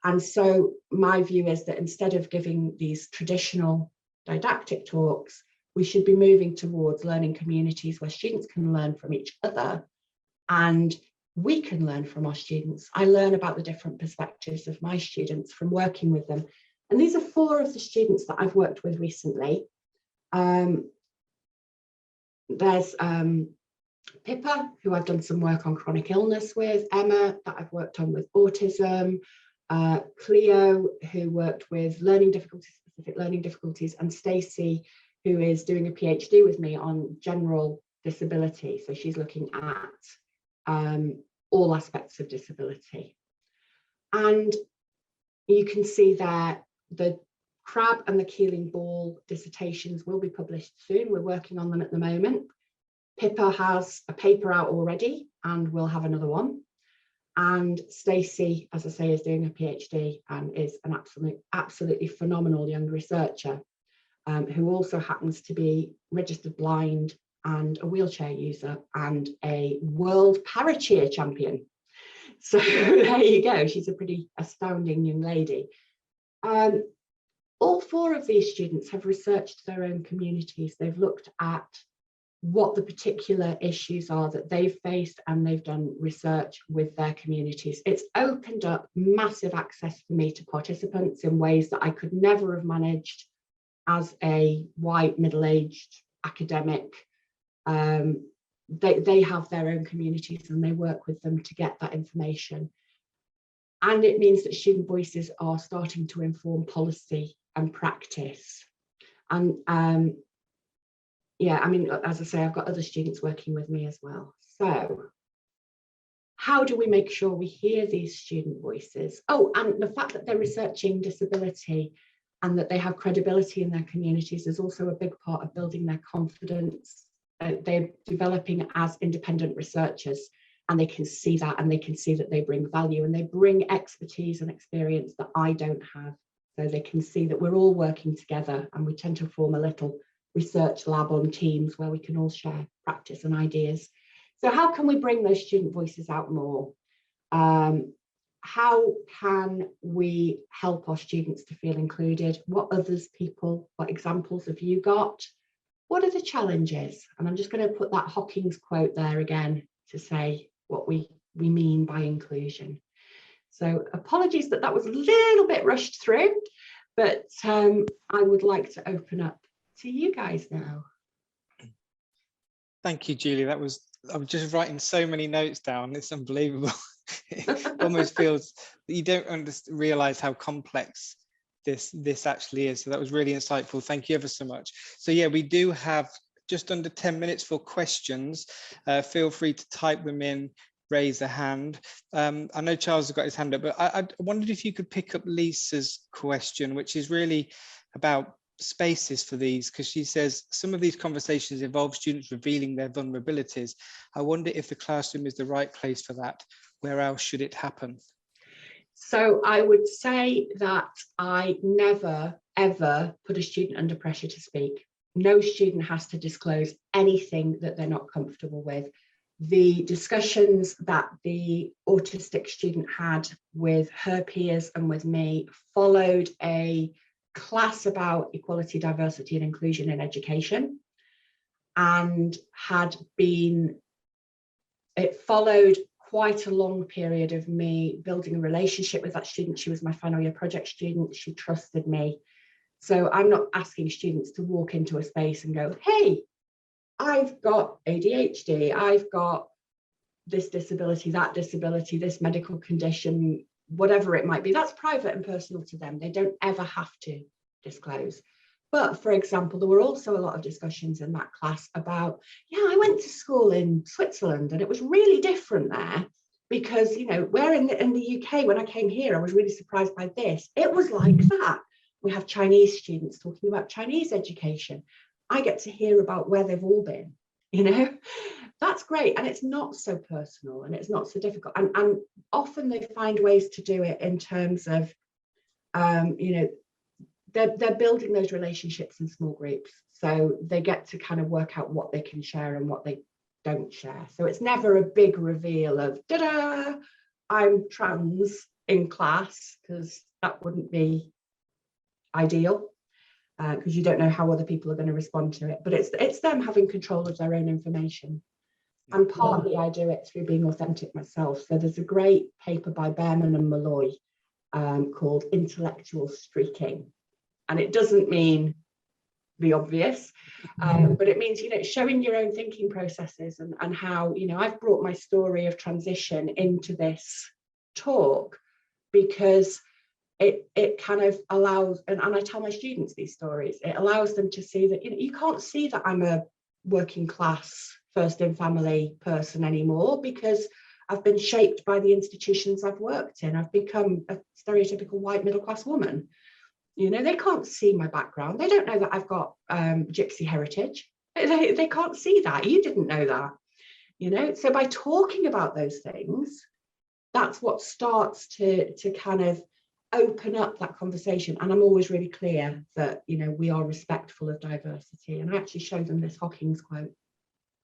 And so my view is that instead of giving these traditional didactic talks, we should be moving towards learning communities where students can learn from each other and we can learn from our students. I learn about the different perspectives of my students from working with them. And these are 4 of the students that I've worked with recently. There's Pippa, who I've done some work on chronic illness with, Emma, that I've worked on with autism, Cleo, who worked with learning difficulties, specific learning difficulties, and Stacey, who is doing a PhD with me on general disability. So she's looking at all aspects of disability. And you can see there the crab and the Keeling ball dissertations will be published soon. We're working on them at the moment. Pippa has a paper out already, and we'll have another one. And Stacey, as I say, is doing a PhD and is an absolutely phenomenal young researcher, who also happens to be registered blind and a wheelchair user and a world paracheer champion. So there you go. She's a pretty astounding young lady. All four of these students have researched their own communities. They've looked at what the particular issues are that they've faced, and they've done research with their communities. It's opened up massive access for me to participants in ways that I could never have managed as a white, middle-aged academic. They have their own communities and they work with them to get that information. And it means that student voices are starting to inform policy and practice. And yeah, I mean, as I say, I've got other students working with me as well. So how do we make sure we hear these student voices? Oh, and the fact that they're researching disability and that they have credibility in their communities is also a big part of building their confidence. They're developing as independent researchers, and they can see that, and they can see that they bring value and they bring expertise and experience that I don't have. So they can see that we're all working together, and we tend to form a little research lab on Teams where we can all share practice and ideas. So how can we bring those student voices out more? How can we help our students to feel included? What examples have you got? What are the challenges? And I'm just going to put that Hawking's quote there again to say what we mean by inclusion. So apologies that was a little bit rushed through, but I would like to open up to you guys now. Thank you, Julie. I'm just writing so many notes down. It's unbelievable. It almost feels that you don't realize how complex this actually is. So that was really insightful. Thank you ever so much. So yeah, we do have just under 10 minutes for questions. Feel free to type them in, raise a hand. I know Charles has got his hand up, but I wondered if you could pick up Lisa's question, which is really about spaces for these, because she says some of these conversations involve students revealing their vulnerabilities. I wonder if the classroom is the right place for that. Where else should it happen? So I would say that I never, ever put a student under pressure to speak. No student has to disclose anything that they're not comfortable with. The discussions that the autistic student had with her peers and with me followed a class about equality, diversity and inclusion in education, and it followed quite a long period of me building a relationship with that student. She was my final year project student. She trusted me. So I'm not asking students to walk into a space and go, hey, I've got ADHD, I've got this disability, that disability, this medical condition, whatever it might be. That's private and personal to them. They don't ever have to disclose. But for example, there were also a lot of discussions in that class about, yeah, I went to school in Switzerland and it was really different there because, you know, we're in the UK, when I came here, I was really surprised by this. It was like that. We have Chinese students talking about Chinese education. I get to hear about where they've all been, you know, that's great. And it's not so personal and it's not so difficult. And often they find ways to do it in terms of, you know, they're building those relationships in small groups. So they get to kind of work out what they can share and what they don't share. So it's never a big reveal of, da-da, I'm trans in class, because that wouldn't be ideal. Because you don't know how other people are going to respond to it, but it's them having control of their own information. And partly I do it through being authentic myself. So there's a great paper by Behrman and Malloy called Intellectual Streaking, and it doesn't mean the obvious, but it means, you know, showing your own thinking processes and how, you know, I've brought my story of transition into this talk because it kind of allows, and I tell my students these stories, it allows them to see that, you know, you can't see that I'm a working class, first in family person anymore, because I've been shaped by the institutions I've worked in. I've become a stereotypical white middle-class woman. You know, they can't see my background. They don't know that I've got gypsy heritage. They can't see that. You didn't know that, you know. So by talking about those things, that's what starts to kind of open up that conversation. And I'm always really clear that, you know, we are respectful of diversity. And I actually show them this Hawking's quote.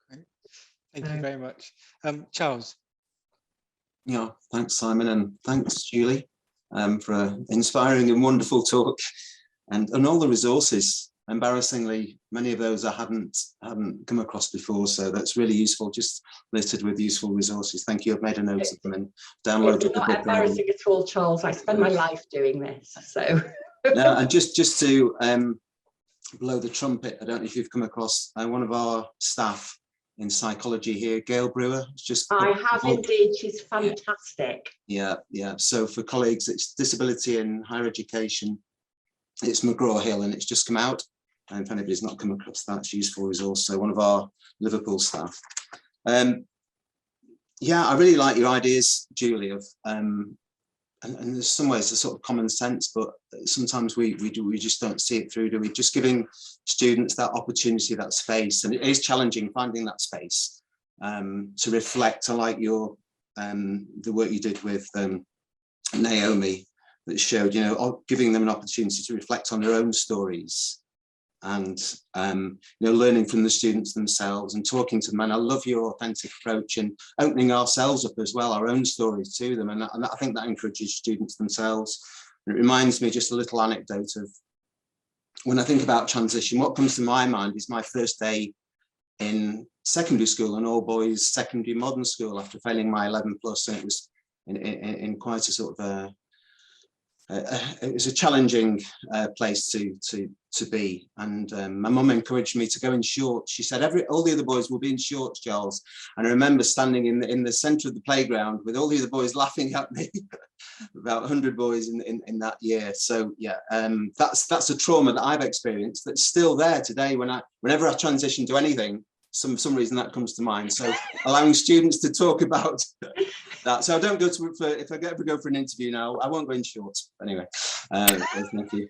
Great. Thank you very much. Charles. Yeah, thanks, Simon, and thanks, Julie, for an inspiring and wonderful talk, and all the resources. Embarrassingly, many of those I hadn't come across before, so that's really useful, just listed with useful resources. Thank you. I've made a note of them and downloaded the book. It's not embarrassing at all, Charles. I spend my life doing this, so. No, and just to blow the trumpet, I don't know if you've come across one of our staff in psychology here, Gail Brewer. I have indeed. She's fantastic. Yeah. So for colleagues, it's disability in higher education. It's McGraw-Hill, and it's just come out. And if anybody's not come across that, it's a useful resource. So one of our Liverpool staff. Yeah, I really like your ideas, Julie, of and there's some ways it's sort of common sense, but sometimes we just don't see it through, do we? Just giving students that opportunity, that space, and it is challenging finding that space to reflect. I like your the work you did with Naomi, that showed, you know, giving them an opportunity to reflect on their own stories, and you know, learning from the students themselves and talking to them. And I love your authentic approach and opening ourselves up as well, our own stories to them, and I think that encourages students themselves. And it reminds me just a little anecdote of when I think about transition, what comes to my mind is my first day in secondary school, an all boys secondary modern school, after failing my 11+, and it was in quite a sort of it was a challenging place to be, and my mum encouraged me to go in shorts. She said all the other boys will be in shorts, Charles. And I remember standing in the centre of the playground with all the other boys laughing at me. About 100 boys in that year. So yeah, that's a trauma that I've experienced that's still there today. Whenever I transition to anything, some reason that comes to mind. So allowing students to talk about that. So I don't go to if I ever go for an interview now, I won't go in shorts. Anyway, thank you.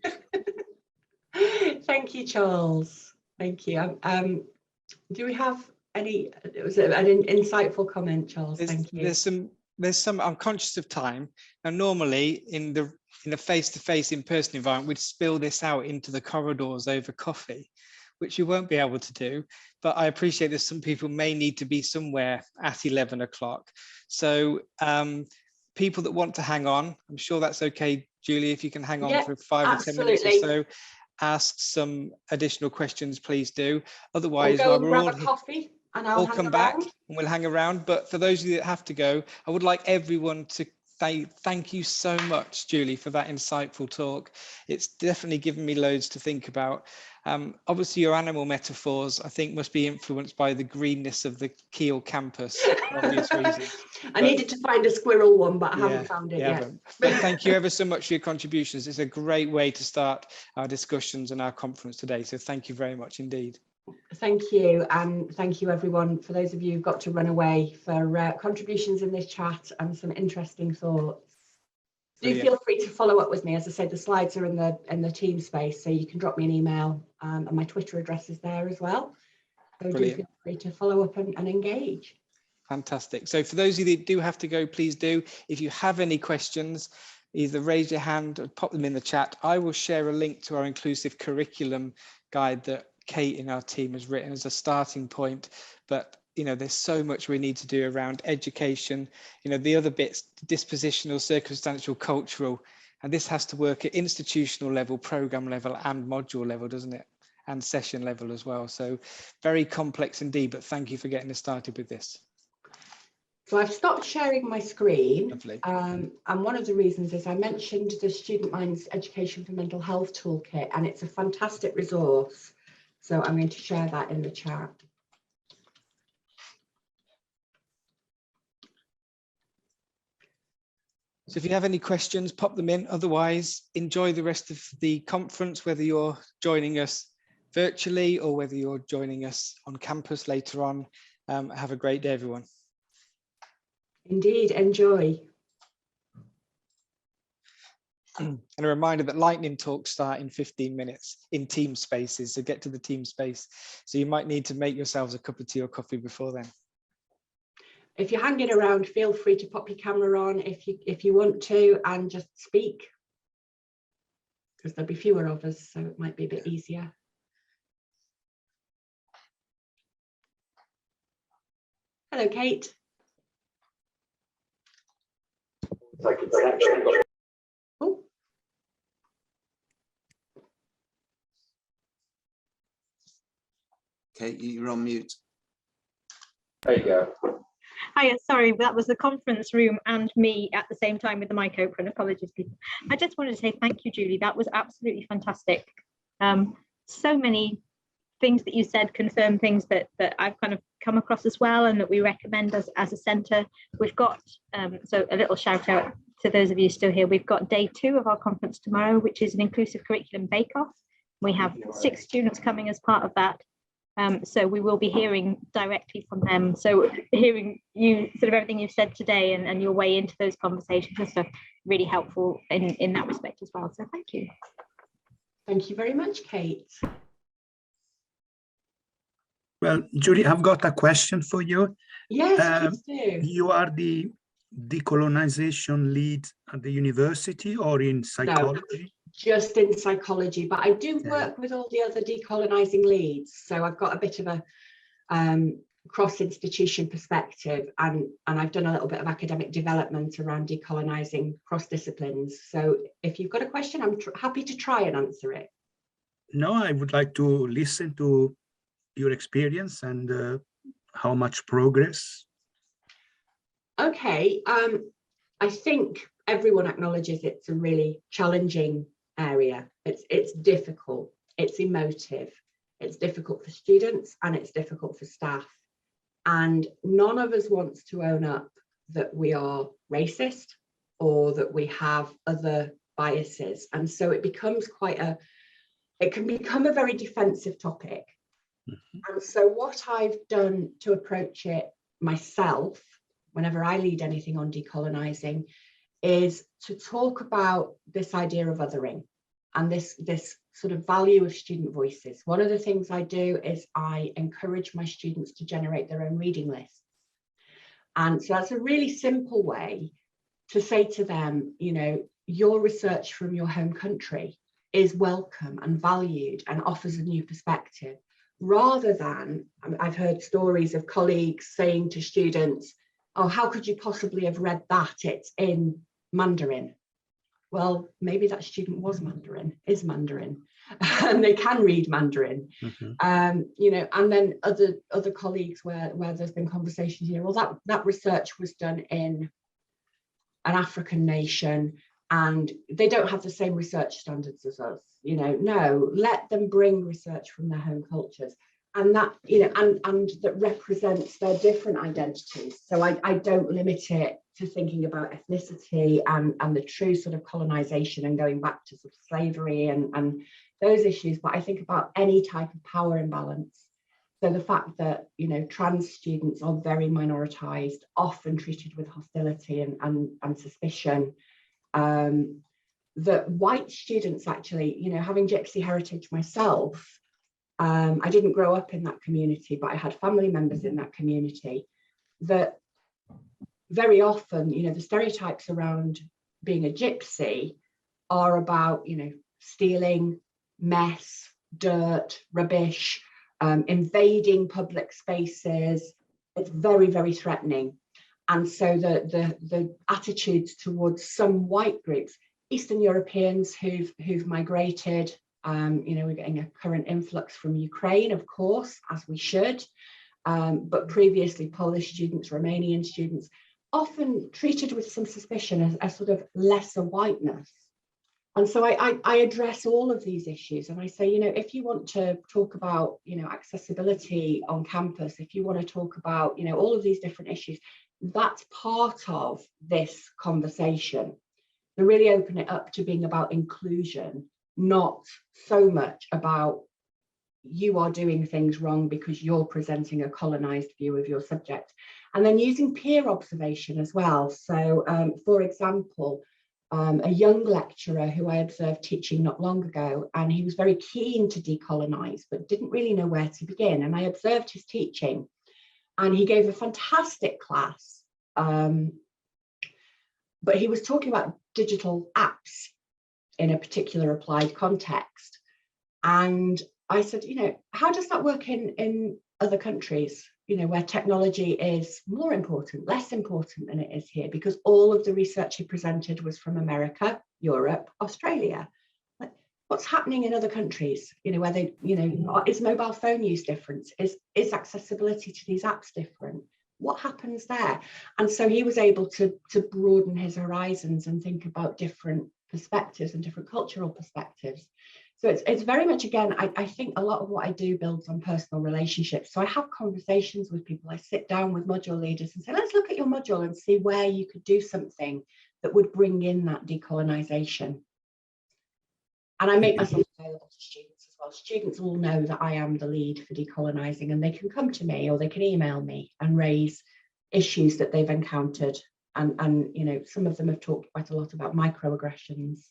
Thank you, Charles. Thank you. Do we have any? It was an insightful comment, Charles. Thank you. There's some. I'm conscious of time. Now, normally in a face-to-face, in-person environment, we'd spill this out into the corridors over coffee, which you won't be able to do. But I appreciate that some people may need to be somewhere at 11 o'clock. So people that want to hang on, I'm sure that's okay, Julie, if you can hang on for 5 or 10 minutes or so, ask some additional questions, please do. Otherwise, I'll go and grab a coffee and I'll come back and we'll hang around. But for those of you that have to go, I would like everyone to thank you so much, Julie, for that insightful talk. It's definitely given me loads to think about. Obviously, your animal metaphors, I think, must be influenced by the greenness of the Keele campus for obvious reasons. I needed to find a squirrel one, but I haven't found it yet. But thank you ever so much for your contributions. It's a great way to start our discussions and our conference today. So thank you very much indeed. Thank you, and thank you everyone, for those of you who've got to run away, for contributions in this chat and some interesting thoughts. Do feel free to follow up with me. As I said, the slides are in the team space, so you can drop me an email, and my Twitter address is there as well. So do feel free to follow up and engage. Fantastic. So for those of you that do have to go, please do. If you have any questions, either raise your hand or pop them in the chat. I will share a link to our inclusive curriculum guide that Kate in our team has written as a starting point, but you know, there's so much we need to do around education, you know, the other bits, dispositional, circumstantial, cultural, and this has to work at institutional level, program level and module level, doesn't it? And session level as well. So very complex indeed, but thank you for getting us started with this. So I've stopped sharing my screen. Lovely. And one of the reasons is I mentioned the Student Minds Education for Mental Health Toolkit, and it's a fantastic resource. So I'm going to share that in the chat. So if you have any questions, pop them in. Otherwise, enjoy the rest of the conference, whether you're joining us virtually or whether you're joining us on campus later on. Have a great day, everyone. Indeed, enjoy. And a reminder that lightning talks start in 15 minutes in team spaces, so get to the team space. So you might need to make yourselves a cup of tea or coffee before then. If you're hanging around, feel free to pop your camera on if you want to, and just speak, because there'll be fewer of us, so it might be a bit easier. Hello, Kate. Oh. Kate, you're on mute. There you go. Hiya, sorry, that was the conference room and me at the same time with the mic open. Apologies, people. I just wanted to say thank you, Julie. That was absolutely fantastic. So many things that you said confirm things that I've kind of come across as well, and that we recommend as a centre. We've got, so a little shout out to those of you still here. We've got day 2 of our conference tomorrow, which is an inclusive curriculum bake-off. We have 6 students coming as part of that. So we will be hearing directly from them. So hearing you, sort of everything you've said today and your way into those conversations is really helpful in that respect as well. So thank you. Thank you very much, Kate. Well, Julie, I've got a question for you. Yes, please do. You are the decolonization lead at the university or in psychology? No, just in psychology, but I do work with all the other decolonising leads. So I've got a bit of a cross-institution perspective, and I've done a little bit of academic development around decolonising cross disciplines. So if you've got a question, I'm happy to try and answer it. No, I would like to listen to your experience and how much progress. Okay, I think everyone acknowledges it's a really challenging area. It's difficult, it's emotive, it's difficult for students and it's difficult for staff. And none of us wants to own up that we are racist or that we have other biases. And so it becomes it can become a very defensive topic. Mm-hmm. And so what I've done to approach it myself, whenever I lead anything on decolonising, is to talk about this idea of othering and this sort of value of student voices. One of the things I do is I encourage my students to generate their own reading lists. And so that's a really simple way to say to them, you know, your research from your home country is welcome and valued and offers a new perspective, rather than, I've heard stories of colleagues saying to students, oh, how could you possibly have read that? It's in Mandarin. Well, maybe that student is Mandarin, and they can read Mandarin. Mm-hmm. You know, and then other colleagues where there's been conversations, you know, well, that research was done in an African nation and they don't have the same research standards as us. You know, no, let them bring research from their home cultures. And that, you know, and that represents their different identities. So I don't limit it to thinking about ethnicity and the true sort of colonization and going back to sort of slavery and those issues, but I think about any type of power imbalance. So the fact that, you know, trans students are very minoritized, often treated with hostility and suspicion. That white students actually, you know, having Gypsy heritage myself, I didn't grow up in that community, but I had family members in that community that very often, you know, the stereotypes around being a gypsy are about, you know, stealing, mess, dirt, rubbish, invading public spaces. It's very, very threatening. And so the attitudes towards some white groups, Eastern Europeans who've migrated, you know, we're getting a current influx from Ukraine, of course, as we should, but previously Polish students, Romanian students, often treated with some suspicion as sort of lesser whiteness. And so I address all of these issues and I say, you know, if you want to talk about, you know, accessibility on campus, if you want to talk about, you know, all of these different issues, that's part of this conversation. To really open it up to being about inclusion, not so much about you are doing things wrong because you're presenting a colonized view of your subject. And then using peer observation as well. So for example, a young lecturer who I observed teaching not long ago, and he was very keen to decolonise, but didn't really know where to begin. And I observed his teaching, and he gave a fantastic class. But he was talking about digital apps in a particular applied context. And I said, you know, how does that work in other countries, you know, where technology is more important, less important than it is here? Because all of the research he presented was from America, Europe, Australia. Like, what's happening in other countries, you know, where they, you know, is mobile phone use different? Is accessibility to these apps different? What happens there? And so he was able to broaden his horizons and think about different perspectives and different cultural perspectives. So it's very much, again, I think a lot of what I do builds on personal relationships. So I have conversations with people. I sit down with module leaders and say, let's look at your module and see where you could do something that would bring in that decolonisation. And I make myself available to students as well. Students all know that I am the lead for decolonising, and they can come to me or they can email me and raise issues that they've encountered. And you know, some of them have talked quite a lot about microaggressions.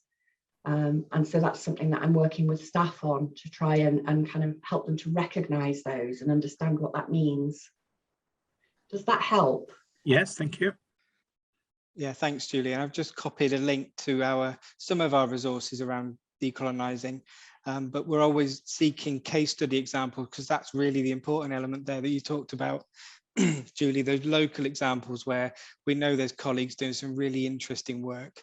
And so that's something that I'm working with staff on to try and kind of help them to recognise those and understand what that means. Does that help? Yes, thank you. Yeah, thanks, Julie. And I've just copied a link to some of our resources around decolonising, but we're always seeking case study examples, because that's really the important element there that you talked about, Julie, those local examples where we know there's colleagues doing some really interesting work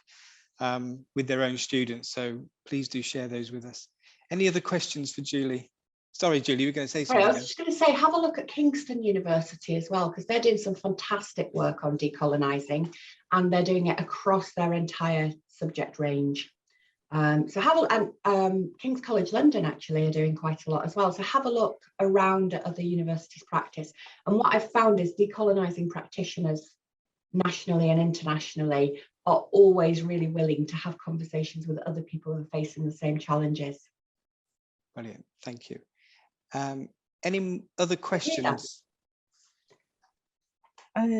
with their own students. So please do share those with us. Any other questions for Julie? Sorry, Julie, you were going to say something. I was just going to say, have a look at Kingston University as well, because they're doing some fantastic work on decolonising, and they're doing it across their entire subject range. So have a King's College London actually are doing quite a lot as well. So have a look around at other universities' practice. And what I've found is decolonising practitioners nationally and internationally are always really willing to have conversations with other people who are facing the same challenges. Brilliant, thank you. Any other questions?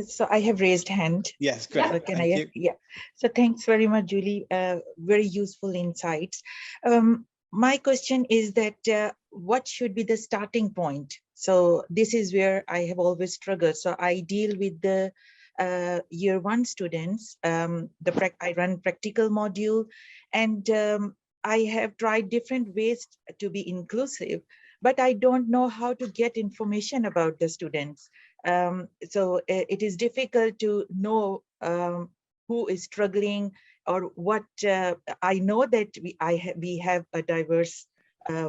So I have raised hand. Yes, great. So can I? Yeah. So thanks very much, Julie. Very useful insights. My question is that what should be the starting point? So this is where I have always struggled. So I deal with the year 1 students. I run practical module, and I have tried different ways to be inclusive, but I don't know how to get information about the students. So it is difficult to know who is struggling or what. I know that we have a diverse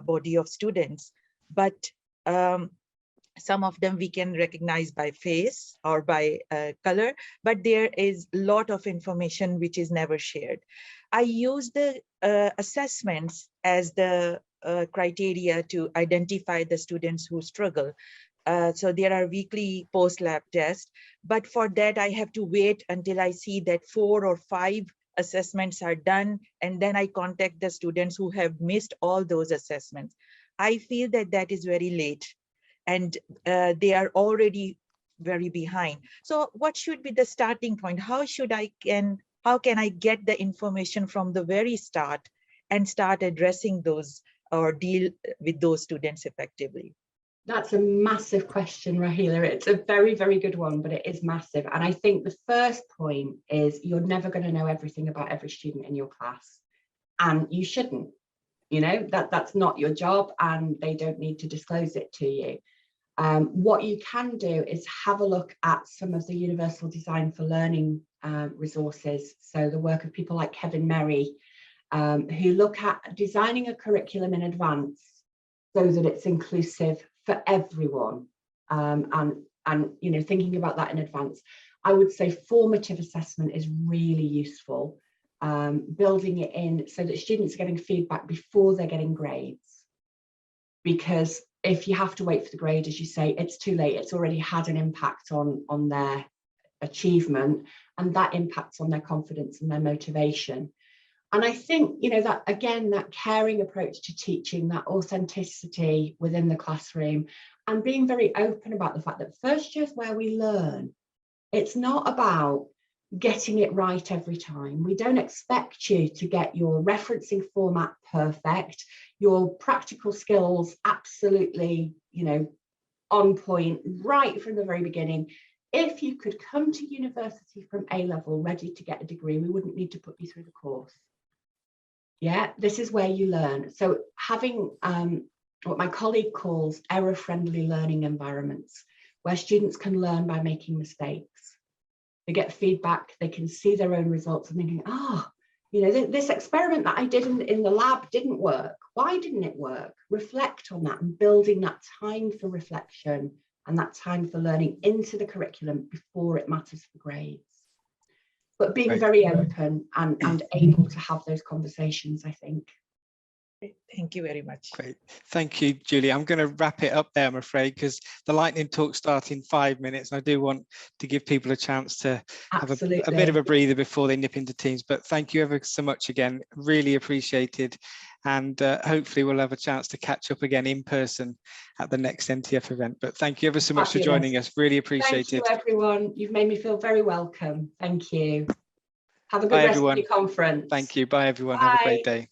body of students, but some of them we can recognize by face or by color, but there is a lot of information which is never shared. I use the assessments as the criteria to identify the students who struggle. So there are weekly post-lab tests, but for that I have to wait until I see that 4 or 5 assessments are done, and then I contact the students who have missed all those assessments. I feel that that is very late, and they are already very behind. So what should be the starting point? How can I get the information from the very start and start addressing those or deal with those students effectively? That's a massive question, Rahila. It's a very, very good one, but it is massive. And I think the first point is you're never going to know everything about every student in your class, and you shouldn't. You know, that's not your job, and they don't need to disclose it to you. What you can do is have a look at some of the Universal Design for Learning resources. So the work of people like Kevin Merry, who look at designing a curriculum in advance so that it's inclusive for everyone, and you know, thinking about that in advance. I would say formative assessment is really useful, building it in so that students are getting feedback before they're getting grades, because if you have to wait for the grade, as you say, it's too late. It's already had an impact on their achievement, and that impacts on their confidence and their motivation. And I think, you know, that again, that caring approach to teaching, that authenticity within the classroom, and being very open about the fact that first year is where we learn. It's not about getting it right every time. We don't expect you to get your referencing format perfect, your practical skills absolutely, on point right from the very beginning. If you could come to university from A-level ready to get a degree, we wouldn't need to put you through the course. Yeah, this is where you learn. So having what my colleague calls error-friendly learning environments, where students can learn by making mistakes. They get feedback, they can see their own results and thinking, this experiment that I did in the lab didn't work. Why didn't it work? Reflect on that and building that time for reflection and that time for learning into the curriculum before it matters for grades. But being very open and able to have those conversations, I think. Thank you very much. Great. Thank you, Julie. I'm going to wrap it up there, I'm afraid, because the lightning talk starts in 5 minutes. I do want to give people a chance to have a bit of a breather before they nip into Teams. But thank you ever so much again. Really appreciated. And hopefully we'll have a chance to catch up again in person at the next NTF event. But thank you ever so much for joining us. Really appreciate it. Thank you, everyone. You've made me feel very welcome. Thank you. Have a good rest of your conference. Thank you. Bye, everyone. Bye. Have a great day.